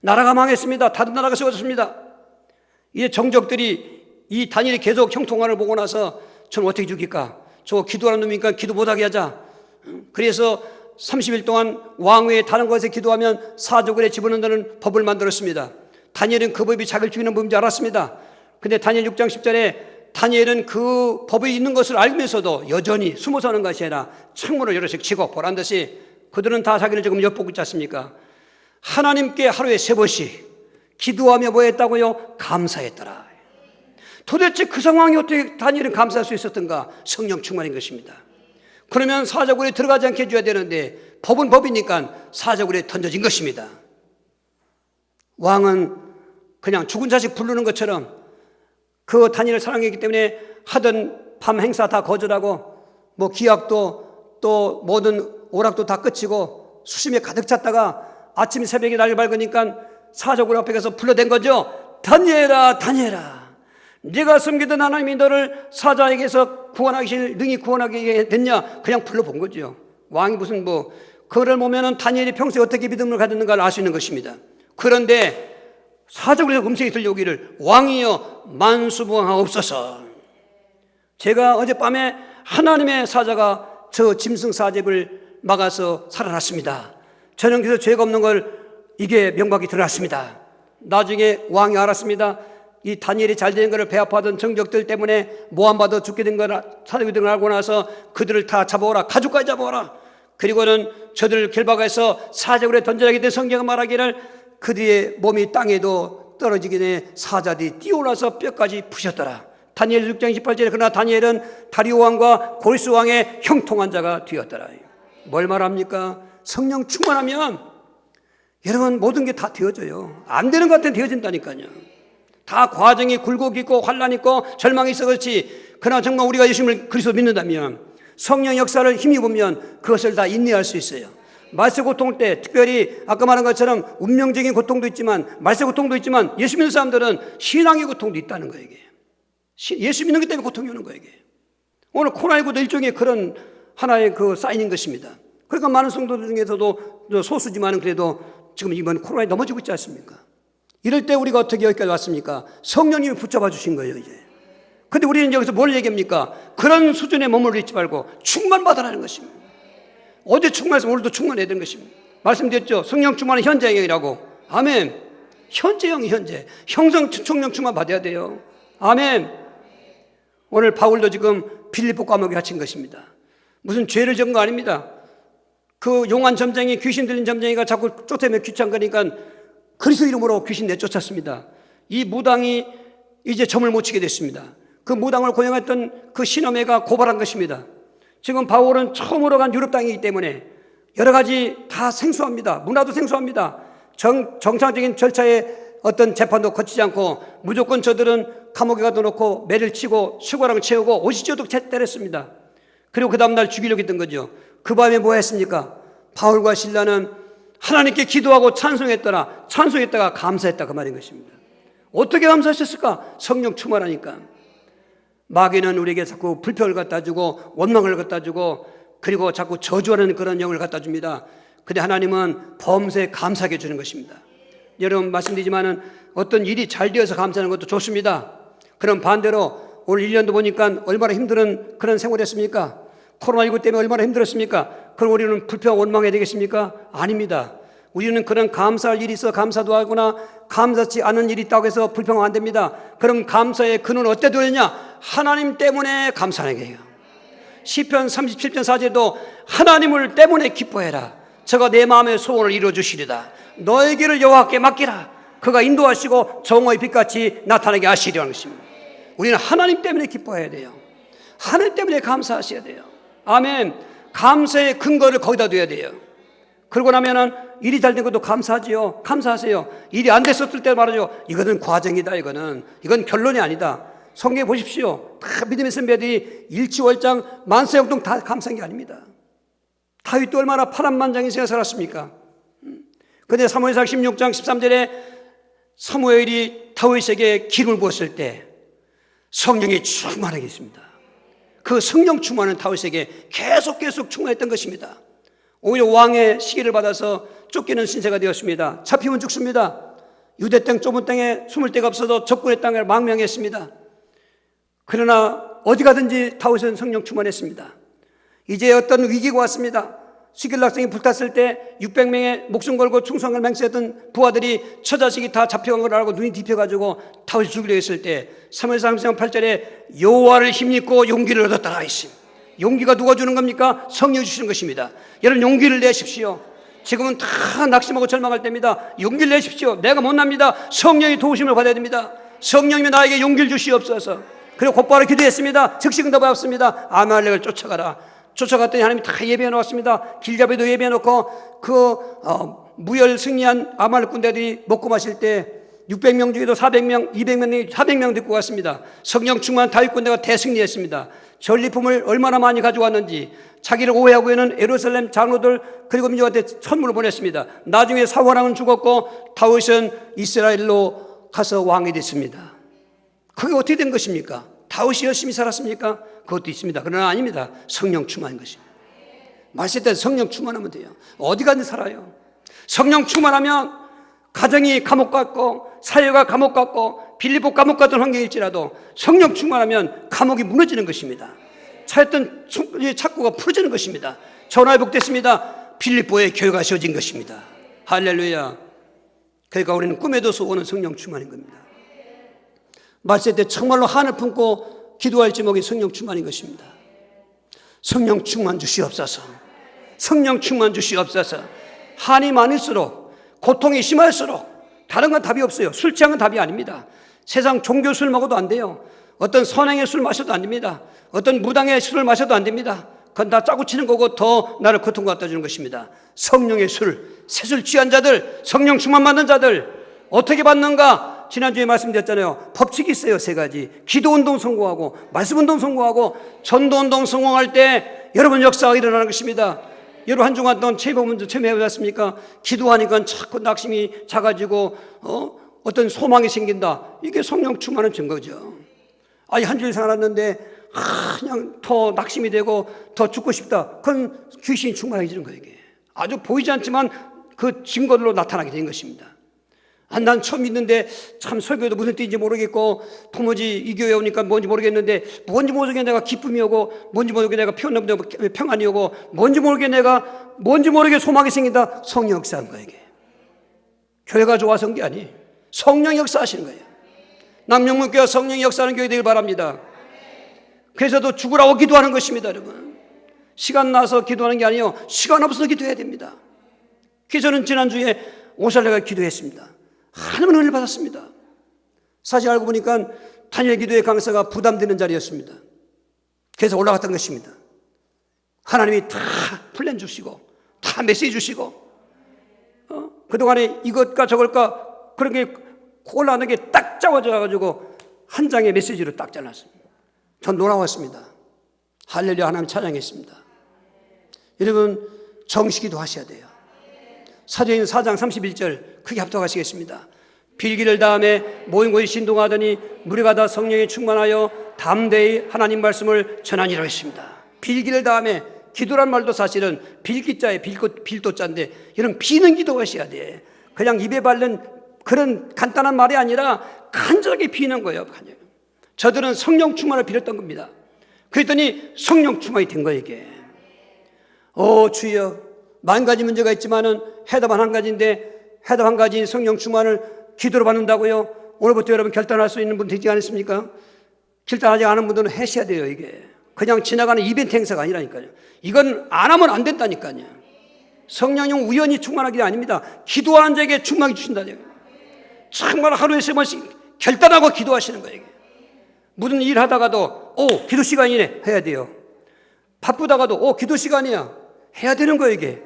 나라가 망했습니다. 다른 나라가 세워졌습니다. 이제 정적들이 이 다니엘이 계속 형통함을 보고 나서 저는 어떻게 죽일까? 저 기도하는 놈이니까 기도 못하게 하자. 그래서 30일 동안 왕위에 다른 곳에 기도하면 사족을 집어넣는다는 법을 만들었습니다. 다니엘은 그 법이 자기를 죽이는 법인 줄 알았습니다. 근데 다니엘 6장 10절에 다니엘은 그 법이 있는 것을 알면서도 여전히 숨어 사는 것이 아니라 창문을 여러씩 치고 보란 듯이 그들은 다 자기를 지금 엿보고 있지 않습니까? 하나님께 하루에 3번씩 기도하며 뭐 했다고요? 감사했더라. 도대체 그 상황이 어떻게 다니엘은 감사할 수 있었던가? 성령 충만인 것입니다. 그러면 사자굴에 들어가지 않게 해줘야 되는데 법은 법이니까 사자굴에 던져진 것입니다. 왕은 그냥 죽은 자식 부르는 것처럼 그 다니엘을 사랑했기 때문에 하던 밤 행사 다 거절하고 뭐 기약도 또 모든 오락도 다 끝이고 수심에 가득 찼다가 아침 새벽에 날이 밝으니까 사자굴 앞에 가서 불러댄 거죠. 다니엘아, 다니엘아, 네가 섬기던 하나님이 너를 사자에게서 구원하기 능히 구원하게 됐냐? 그냥 불러본 거죠. 왕이 무슨 그를 보면은 다니엘이 평소에 어떻게 믿음을 가졌는가를 알 수 있는 것입니다. 그런데 사자굴에서 음성이 들려오기를 왕이여 만수무강하옵소서. 제가 어젯밤에 하나님의 사자가 저 짐승 사제를 막아서 살아났습니다. 저는 그래서 죄가 없는 걸 이게 명박이 드러났습니다. 나중에 왕이 알았습니다. 이 다니엘이 잘 되는 것을 배합하던 정적들 때문에 모함받아 죽게 된 거라 사도기 등을 알고 나서 그들을 다 잡아오라, 가족까지 잡아오라. 그리고는 저들을 결박해서 사자굴에 던져라게 된 성경은 말하기를 그들의 몸이 땅에도 떨어지기 전에 사자들이 뛰어올라서 뼈까지 부셨더라. 다니엘 6장 28절에 그러나 다니엘은 다리오 왕과 고리스 왕의 형통한 자가 되었더라. 뭘 말합니까? 성령 충만하면 여러분 모든 게 다 되어져요. 안 되는 것 같으면 되어진다니까요. 다 과정이 굴곡 있고 환란 있고 절망이 있어 그렇지. 그러나 정말 우리가 예수님을 그리스도 믿는다면 성령 역사를 힘입으면 그것을 다 인내할 수 있어요. 말세 고통 때 특별히 아까 말한 것처럼 운명적인 고통도 있지만 말세 고통도 있지만 예수 믿는 사람들은 신앙의 고통도 있다는 거예요. 이게. 예수 믿는 것 때문에 고통이 오는 거예요. 이게. 오늘 코로나19도 일종의 그런 하나의 그 사인인 것입니다. 그러니까 많은 성도들 중에서도 소수지만은 그래도 지금 이번 코로나에 넘어지고 있지 않습니까? 이럴 때 우리가 어떻게 여기까지 왔습니까? 성령님이 붙잡아 주신 거예요, 이제. 근데 우리는 여기서 뭘 얘기합니까? 그런 수준에 머물러 있지 말고 충만받으라는 것입니다. 어제 충만해서 오늘도 충만해야 되는 것입니다. 말씀드렸죠? 성령 충만은 현재형이라고. 아멘. 현재형이 현재. 성령 충만 받아야 돼요. 아멘. 오늘 바울도 지금 빌립보 감옥에 갇힌 것입니다. 무슨 죄를 지은 거 아닙니다. 그 용한 점쟁이, 귀신 들린 점쟁이가 자꾸 쫓아내면 귀찮으니까 그리스도 이름으로 귀신 내쫓았습니다. 이 무당이 이제 점을 못 치게 됐습니다. 그 무당을 고용했던 그 신엄회가 고발한 것입니다. 지금 바울은 처음으로 간 유럽 땅이기 때문에 여러 가지 다 생소합니다. 문화도 생소합니다. 정상적인 절차에 어떤 재판도 거치지 않고 무조건 저들은 감옥에 가둬놓고 매를 치고 수고랑 채우고 오시저도 때렸습니다. 그리고 그 다음날 죽이려고 했던 거죠. 그 밤에 뭐 했습니까? 바울과 실라는 하나님께 기도하고 찬송했다가 감사했다, 그 말인 것입니다. 어떻게 감사하셨을까? 성령 충만하니까. 마귀는 우리에게 자꾸 불평을 갖다 주고 원망을 갖다 주고 그리고 자꾸 저주하는 그런 영을 갖다 줍니다. 근데 하나님은 범사에 감사하게 주는 것입니다. 여러분 말씀드리지만은 어떤 일이 잘 되어서 감사하는 것도 좋습니다. 그럼 반대로 오늘 1년도 보니까 얼마나 힘든 그런 생활이었습니까? 코로나19 때문에 얼마나 힘들었습니까? 그럼 우리는 불평 원망해야 되겠습니까? 아닙니다. 우리는 그런 감사할 일이 있어 감사도 하거나 감사치 않은 일이 있다고 해서 불평하면 안 됩니다. 그럼 감사의 근원은 어때 되느냐? 하나님 때문에 감사하는 거예요. 시편 37편 4절에도 하나님을 때문에 기뻐해라. 저가 내 마음의 소원을 이루어주시리다. 너의 길을 여호와께 맡기라. 그가 인도하시고 정오의 빛같이 나타나게 하시리라는 것입니다. 우리는 하나님 때문에 기뻐해야 돼요. 하나님 때문에 감사하셔야 돼요. 아멘. 감사의 근거를 거기다 둬야 돼요. 그러고 나면은 일이 잘 된 것도 감사하지요. 감사하세요. 일이 안 됐었을 때 말하죠. 이거는 과정이다. 이건 결론이 아니다. 성경에 보십시오. 다 믿음의 선배들이 일취월장 만세형통 다 감사한 게 아닙니다. 다윗도 얼마나 파란만장인생을 살았습니까? 그런데 사무엘상 16장 13절에 사무엘이 다윗에게 기름을 부었을 때 성령이 충만하게 있습니다. 그 성령 충만은 다윗에게 계속 충만했던 것입니다. 오히려 왕의 시기를 받아서 쫓기는 신세가 되었습니다. 잡히면 죽습니다. 유대 땅 좁은 땅에 숨을 데가 없어서 적군의 땅을 망명했습니다. 그러나 어디 가든지 다윗은 성령 충만했습니다. 이제 어떤 위기가 왔습니다. 시길락성이 불탔을 때 600명의 목숨 걸고 충성을 맹세했던 부하들이 처자식이 다 잡혀간 걸 알고 눈이 뒤펴가지고 다윗을 죽이려 했을 때 사무엘상 8절에 여호와를 힘입고 용기를 얻었다라 했습니다. 용기가 누가 주는 겁니까? 성령이 주시는 것입니다. 여러분 용기를 내십시오. 지금은 다 낙심하고 절망할 때입니다. 용기를 내십시오. 내가 못납니다. 성령의 도우심을 받아야 됩니다. 성령님이 나에게 용기를 주시옵소서. 그리고 곧바로 기도했습니다. 즉시 응답을 받습니다. 아말렉을 쫓아가라. 쫓아갔더니 하나님이 다 예배해 놓았습니다. 길잡이도 예배해 놓고 무혈 승리한 아말렉 군대들이 먹고 마실 때 600명 중에도 400명, 200명, 400명 데리고 갔습니다. 성령 충만한 다윗 군대가 대승리했습니다. 전리품을 얼마나 많이 가져왔는지 자기를 오해하고 있는 예루살렘 장로들 그리고 민족한테 선물을 보냈습니다. 나중에 사울왕은 죽었고 다윗은 이스라엘로 가서 왕이 됐습니다. 그게 어떻게 된 것입니까? 다윗이 열심히 살았습니까? 그것도 있습니다. 그러나 아닙니다. 성령 충만한 것입니다. 말씀 때 성령 충만하면 돼요. 어디 가든지 살아요. 성령 충만하면 가정이 감옥 같고 사회가 감옥 같고 빌립보 감옥 같은 환경일지라도 성령 충만하면 감옥이 무너지는 것입니다. 차였던 착고가 풀어지는 것입니다. 전화회복됐습니다. 빌립보에 교회가 세워진 것입니다. 할렐루야. 그러니까 우리는 꿈에도 오는 성령 충만인 겁니다. 말세 때 정말로 한을 품고 기도할 제목이 성령 충만인 것입니다. 성령 충만 주시옵소서. 성령 충만 주시옵소서. 한이 많을수록 고통이 심할수록 다른 건 답이 없어요. 술 취한 건 답이 아닙니다. 세상 종교 술 먹어도 안 돼요. 어떤 선행의 술 마셔도 안 됩니다. 어떤 무당의 술을 마셔도 안 됩니다. 그건 다 짜고 치는 거고 더 나를 고통 갖다 주는 것입니다. 성령의 술, 새술 취한 자들, 성령 충만 받는 자들 어떻게 받는가? 지난주에 말씀드렸잖아요. 법칙이 있어요. 3가지. 기도운동 성공하고 말씀운동 성공하고 전도운동 성공할 때 여러분 역사가 일어나는 것입니다. 여러분 한 주간 동안 체험해보셨습니까? 기도하니까 자꾸 낙심이 작아지고 어떤 소망이 생긴다. 이게 성령 충만한 증거죠. 아니 한 주일 살았는데 그냥 더 낙심이 되고 더 죽고 싶다. 그건 귀신이 충만해지는 거예요. 이게 아주 보이지 않지만 그 증거로 나타나게 된 것입니다. 난 처음 믿는데 참 설교도 무슨 뜻인지 모르겠고 도무지 이 교회 오니까 뭔지 모르겠는데 뭔지 모르게 내가 기쁨이 오고 뭔지 모르게 내가 평안이 오고 뭔지 모르게 소망이 생긴다. 성령 역사한 거예요. 이게 교회가 좋아서 한 게 아니에요. 성령 역사하시는 거예요. 남영문교회가 성령 역사하는 교회 되길 바랍니다. 그래서도 죽으라고 기도하는 것입니다. 여러분, 시간 나서 기도하는 게 아니에요. 시간 없어서 기도해야 됩니다. 그래서 저는 지난주에 오살레가 기도했습니다. 하나님은 은혜를 받았습니다. 사실 알고 보니까 단일 기도의 강사가 부담되는 자리였습니다. 그래서 올라갔던 것입니다. 하나님이 다 플랜 주시고 다 메시지 주시고 그동안에 이것과 저것과 그런 게 곤란한 게 딱 짜워져가지고 한 장의 메시지로 딱 잘랐습니다. 전 놀라웠습니다. 할렐루야, 하나님 찬양했습니다. 여러분, 정식기도 하셔야 돼요. 사도행전 4장 31절 크게 합독하시겠습니다. 빌기를 다음에 모인 곳이 신동하더니 무리가 다 성령에 충만하여 담대히 하나님 말씀을 전하니라 했습니다. 빌기를 다음에 기도란 말도 사실은 빌기자에 빌도자인데 이런 비는 기도가 하셔야 돼. 그냥 입에 바른 그런 간단한 말이 아니라 간절하게 비는 거예요. 저들은 성령 충만을 빌었던 겁니다. 그랬더니 성령 충만이 된 거예요. 이게 주여, 만 가지 문제가 있지만은 해답은 한 가지인데 해답 한 가지인 성령 충만을 기도로 받는다고요? 오늘부터 여러분 결단할 수 있는 분 되지 않습니까? 결단하지 않은 분들은 하셔야 돼요. 이게 그냥 지나가는 이벤트 행사가 아니라니까요. 이건 안 하면 안 된다니까요. 성령님 우연히 충만하기 아닙니다. 기도하는 자에게 충만히 주신다니까요. 정말 하루에 3번씩 결단하고 기도하시는 거예요. 무슨 일 하다가도 기도 시간이네 해야 돼요. 바쁘다가도 기도 시간이야 해야 되는 거예요. 이게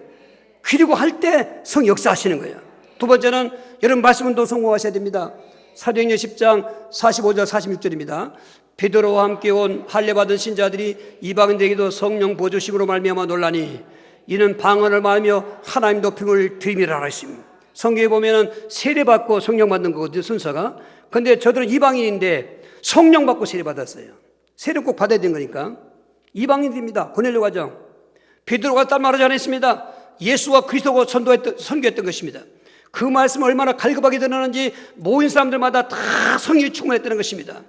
그리고 할 때 성 역사하시는 거예요. 두 번째는 여러분 말씀은도 성공하셔야 됩니다. 사도행전 10장 45절 46절입니다. 베드로와 함께 온 할례 받은 신자들이 이방인들에게도 성령 보조심으로 말미암아 놀라니 이는 방언을 말하며 하나님 높임을 드림이라 하십니다. 성경에 보면은 세례 받고 성령 받는 거거든요, 순서가. 근데 저들은 이방인인데 성령 받고 세례 받았어요. 세례 꼭 받아야 되는 거니까. 이방인들입니다. 고넬료 가정. 베드로가 딴 말하지 않았습니다. 예수와 그리스도가 선교했던 것입니다. 그 말씀을 얼마나 갈급하게 전하는지 모인 사람들마다 다 성령이 충만했다는 것입니다.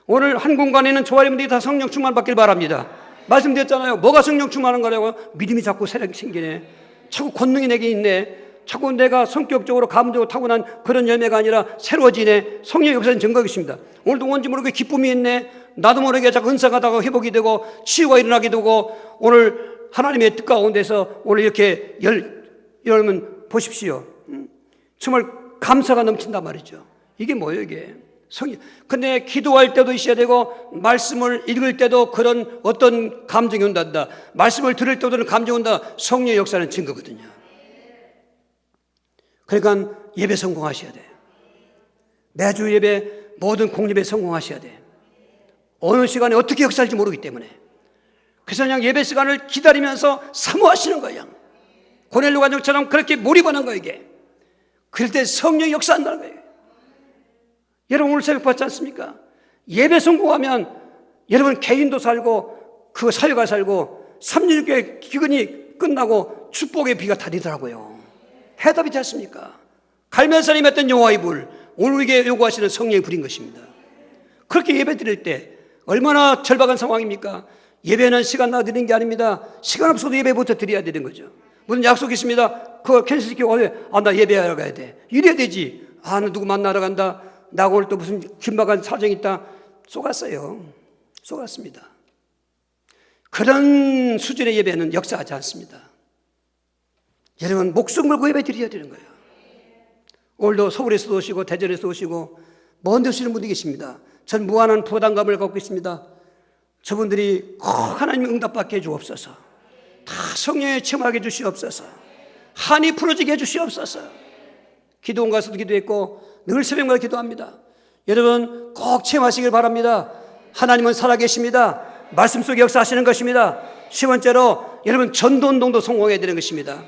오늘 한 공간에는 조아리분들이 다 성령 충만 받길 바랍니다. 말씀드렸잖아요. 뭐가 성령 충만한 거라고요? 믿음이 자꾸 생기네. 자꾸 권능이 내게 있네. 자꾸 내가 성격적으로 감정적으로 타고난 그런 열매가 아니라 새로워지네. 성령 역사는 증거가 있습니다. 오늘도 뭔지 모르게 기쁨이 있네. 나도 모르게 자꾸 은사가다가 회복이 되고 치유가 일어나게 되고 오늘 하나님의 뜻 가운데서 오늘 이렇게 여러분 보십시오. 정말 감사가 넘친단 말이죠. 이게 뭐예요, 이게? 근데 기도할 때도 있어야 되고 말씀을 읽을 때도 그런 어떤 감정이 온단다. 말씀을 들을 때도 그런 감정이 온다. 성령의 역사는 증거거든요. 그러니까 예배 성공하셔야 돼요. 매주 예배, 모든 공예배 성공하셔야 돼요. 어느 시간에 어떻게 역사할지 모르기 때문에. 그래서 그냥 예배 시간을 기다리면서 사모하시는 거예요. 고넬료 가족처럼 그렇게 몰입하는 거예요, 이게. 그럴 때 성령이 역사한다는 거예요. 여러분 오늘 새벽 봤지 않습니까? 예배 성공하면 여러분 개인도 살고 그 사회가 살고 366교회 기근이 끝나고 축복의 비가 다니더라고요. 해답이지 않습니까? 갈멜산에 맺던 여호와의 불, 오늘 우리에게 요구하시는 성령의 불인 것입니다. 그렇게 예배 드릴 때 얼마나 절박한 상황입니까? 예배는 시간 나 드리는 게 아닙니다. 시간 없어도 예배부터 드려야 되는 거죠. 무슨 약속 있습니다. 그거 캔슬시키고 나 예배하러 가야 돼. 이래야 되지. 나 누구 만나러 간다. 나 오늘 또 무슨 긴박한 사정이 있다. 속았어요. 속았습니다. 그런 수준의 예배는 역사하지 않습니다. 여러분 목숨 걸고 예배 드려야 되는 거예요. 오늘도 서울에서도 오시고 대전에서 오시고 먼 데 오시는 분들이 계십니다. 전 무한한 부담감을 갖고 있습니다. 저분들이 꼭 하나님의 응답받게 해주옵소서. 다 성령에 체험하게 해주시옵소서. 한이 풀어지게 해주시옵소서. 기도원 가서도 기도했고 늘 새벽마다 기도합니다. 여러분 꼭 체험하시길 바랍니다. 하나님은 살아계십니다. 말씀 속에 역사하시는 것입니다. 10번째로 여러분 전도운동도 성공해야 되는 것입니다.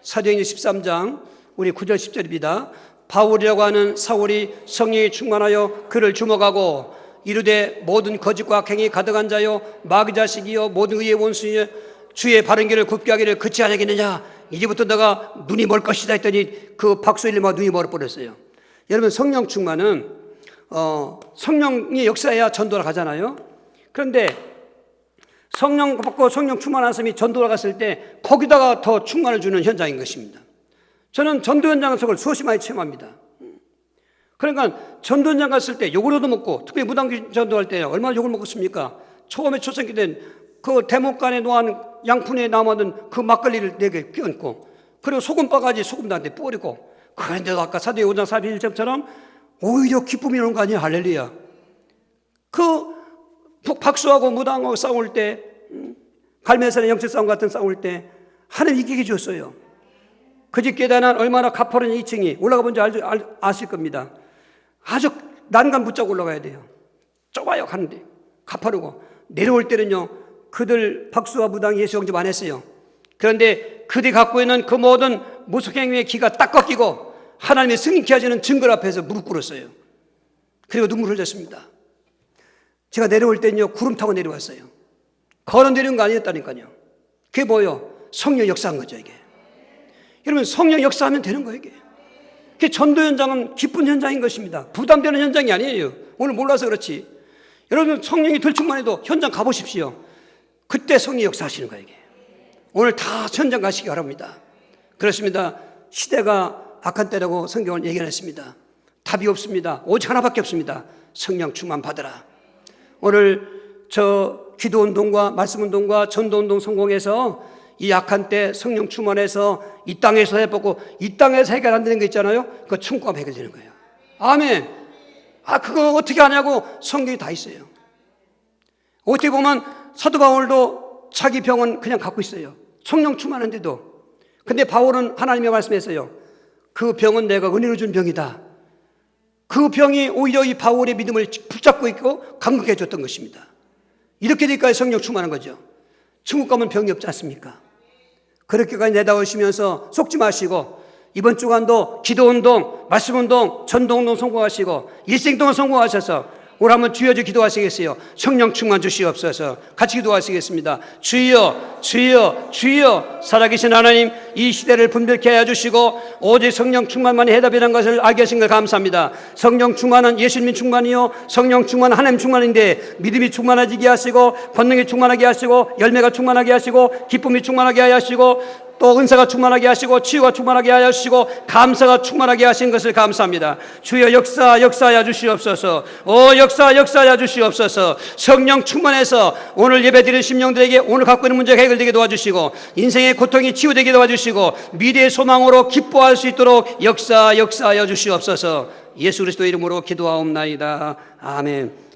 사도행전 13장 우리 9절 10절입니다. 바울이라고 하는 사울이 성령에 충만하여 그를 주목하고 이르되 모든 거짓과 악행이 가득한 자요 마귀 자식이요 모든 의의 원수여 주의 바른 길을 굽게 하기를 그치 않겠느냐. 이제부터 너가 눈이 멀 것이다 했더니 그 박수일리마 눈이 멀어버렸어요. 여러분, 성령 충만은 성령이 역사해야 전도를 가잖아요. 그런데 성령 받고 성령 충만한 사람이 전도를 갔을 때 거기다가 더 충만을 주는 현장인 것입니다. 저는 전도 현장 속을 수없이 많이 체험합니다. 그러니까 전도 현장 갔을 때 욕을 얻어먹고, 특히 무당교 전도할 때 얼마나 욕을 먹었습니까? 처음에 초창기 된 그 대목간에 놓은 양푼에 남아든 그 막걸리를 내게 끼얹고, 그리고 소금 바가지 소금 나한테 뿌리고, 그런데도 아까 사도행 5장 41절처럼 오히려 기쁨이 오는 거 아니에요? 할렐루야. 그 박수하고 무당하고 싸울 때, 갈매산의 영적 싸움 같은 싸울 때 하나님 이기게 줬어요. 그 집 계단은 얼마나 가파른 2층이 올라가 본지 아실 겁니다. 아주 난간 붙잡고 올라가야 돼요. 좁아요, 가는데. 가파르고. 내려올 때는요, 그들 박수와 무당 예수 영접만 했어요. 그런데 그들이 갖고 있는 그 모든 무속행위의 기가 딱 꺾이고 하나님의 승리케 하시는 증거 앞에서 무릎 꿇었어요. 그리고 눈물 흘렸습니다. 제가 내려올 때는요, 구름 타고 내려왔어요. 걸어 내려온 거 아니었다니까요. 그게 뭐예요? 성령 역사한 거죠, 이게. 여러분, 성령 역사하면 되는 거예요, 이게. 그 전도 현장은 기쁜 현장인 것입니다. 부담되는 현장이 아니에요. 오늘 몰라서 그렇지. 여러분, 성령이 들충만해도 현장 가보십시오. 그때 성령이 역사하시는 거예요, 이게. 오늘 다 현장 가시기 바랍니다. 그렇습니다. 시대가 악한 때라고 성경은 예견했습니다. 답이 없습니다. 오직 하나밖에 없습니다. 성령 충만 받으라. 오늘 저 기도운동과 말씀운동과 전도운동 성공해서 이 악한 때 성령 충만해서 이 땅에서 해보고 이 땅에서 해결 안 되는 거 있잖아요. 그거 천국하면 해결되는 거예요. 아멘. 그거 어떻게 하냐고 성경이 다 있어요. 어떻게 보면 사도 바울도 자기 병은 그냥 갖고 있어요. 성령 충만한데도. 근데 바울은 하나님의 말씀했어요. 그 병은 내가 은혜로 준 병이다. 그 병이 오히려 이 바울의 믿음을 붙잡고 있고 강력해 줬던 것입니다. 이렇게 되니까 성령 충만한 거죠. 천국 가면 병이 없지 않습니까? 그렇게까지 내다오시면서 속지 마시고 이번 주간도 기도운동, 말씀운동, 전도운동 성공하시고 일생동안 성공하셔서 오늘 한번 주여 주 기도하시겠어요? 성령 충만 주시옵소서. 같이 기도하시겠습니다. 주여, 주여, 주여. 살아계신 하나님, 이 시대를 분별케 하여 주시고 오직 성령 충만만이 해답이라는 것을 알게 하신 걸 감사합니다. 성령 충만은 예수님 충만이요, 성령 충만은 하나님 충만인데 믿음이 충만해지게 하시고 권능이 충만하게 하시고 열매가 충만하게 하시고 기쁨이 충만하게 하시고 또 은사가 충만하게 하시고 치유가 충만하게 하시고 감사가 충만하게 하신 것을 감사합니다. 주여 역사하여 주시옵소서. 역사하여 주시옵소서. 성령 충만해서 오늘 예배드리는 심령들에게 오늘 갖고 있는 문제가 해결되게 도와주시고 인생의 고통이 치유되게 도와주시고 미래의 소망으로 기뻐할 수 있도록 역사하여 주시옵소서. 예수 그리스도 이름으로 기도하옵나이다. 아멘.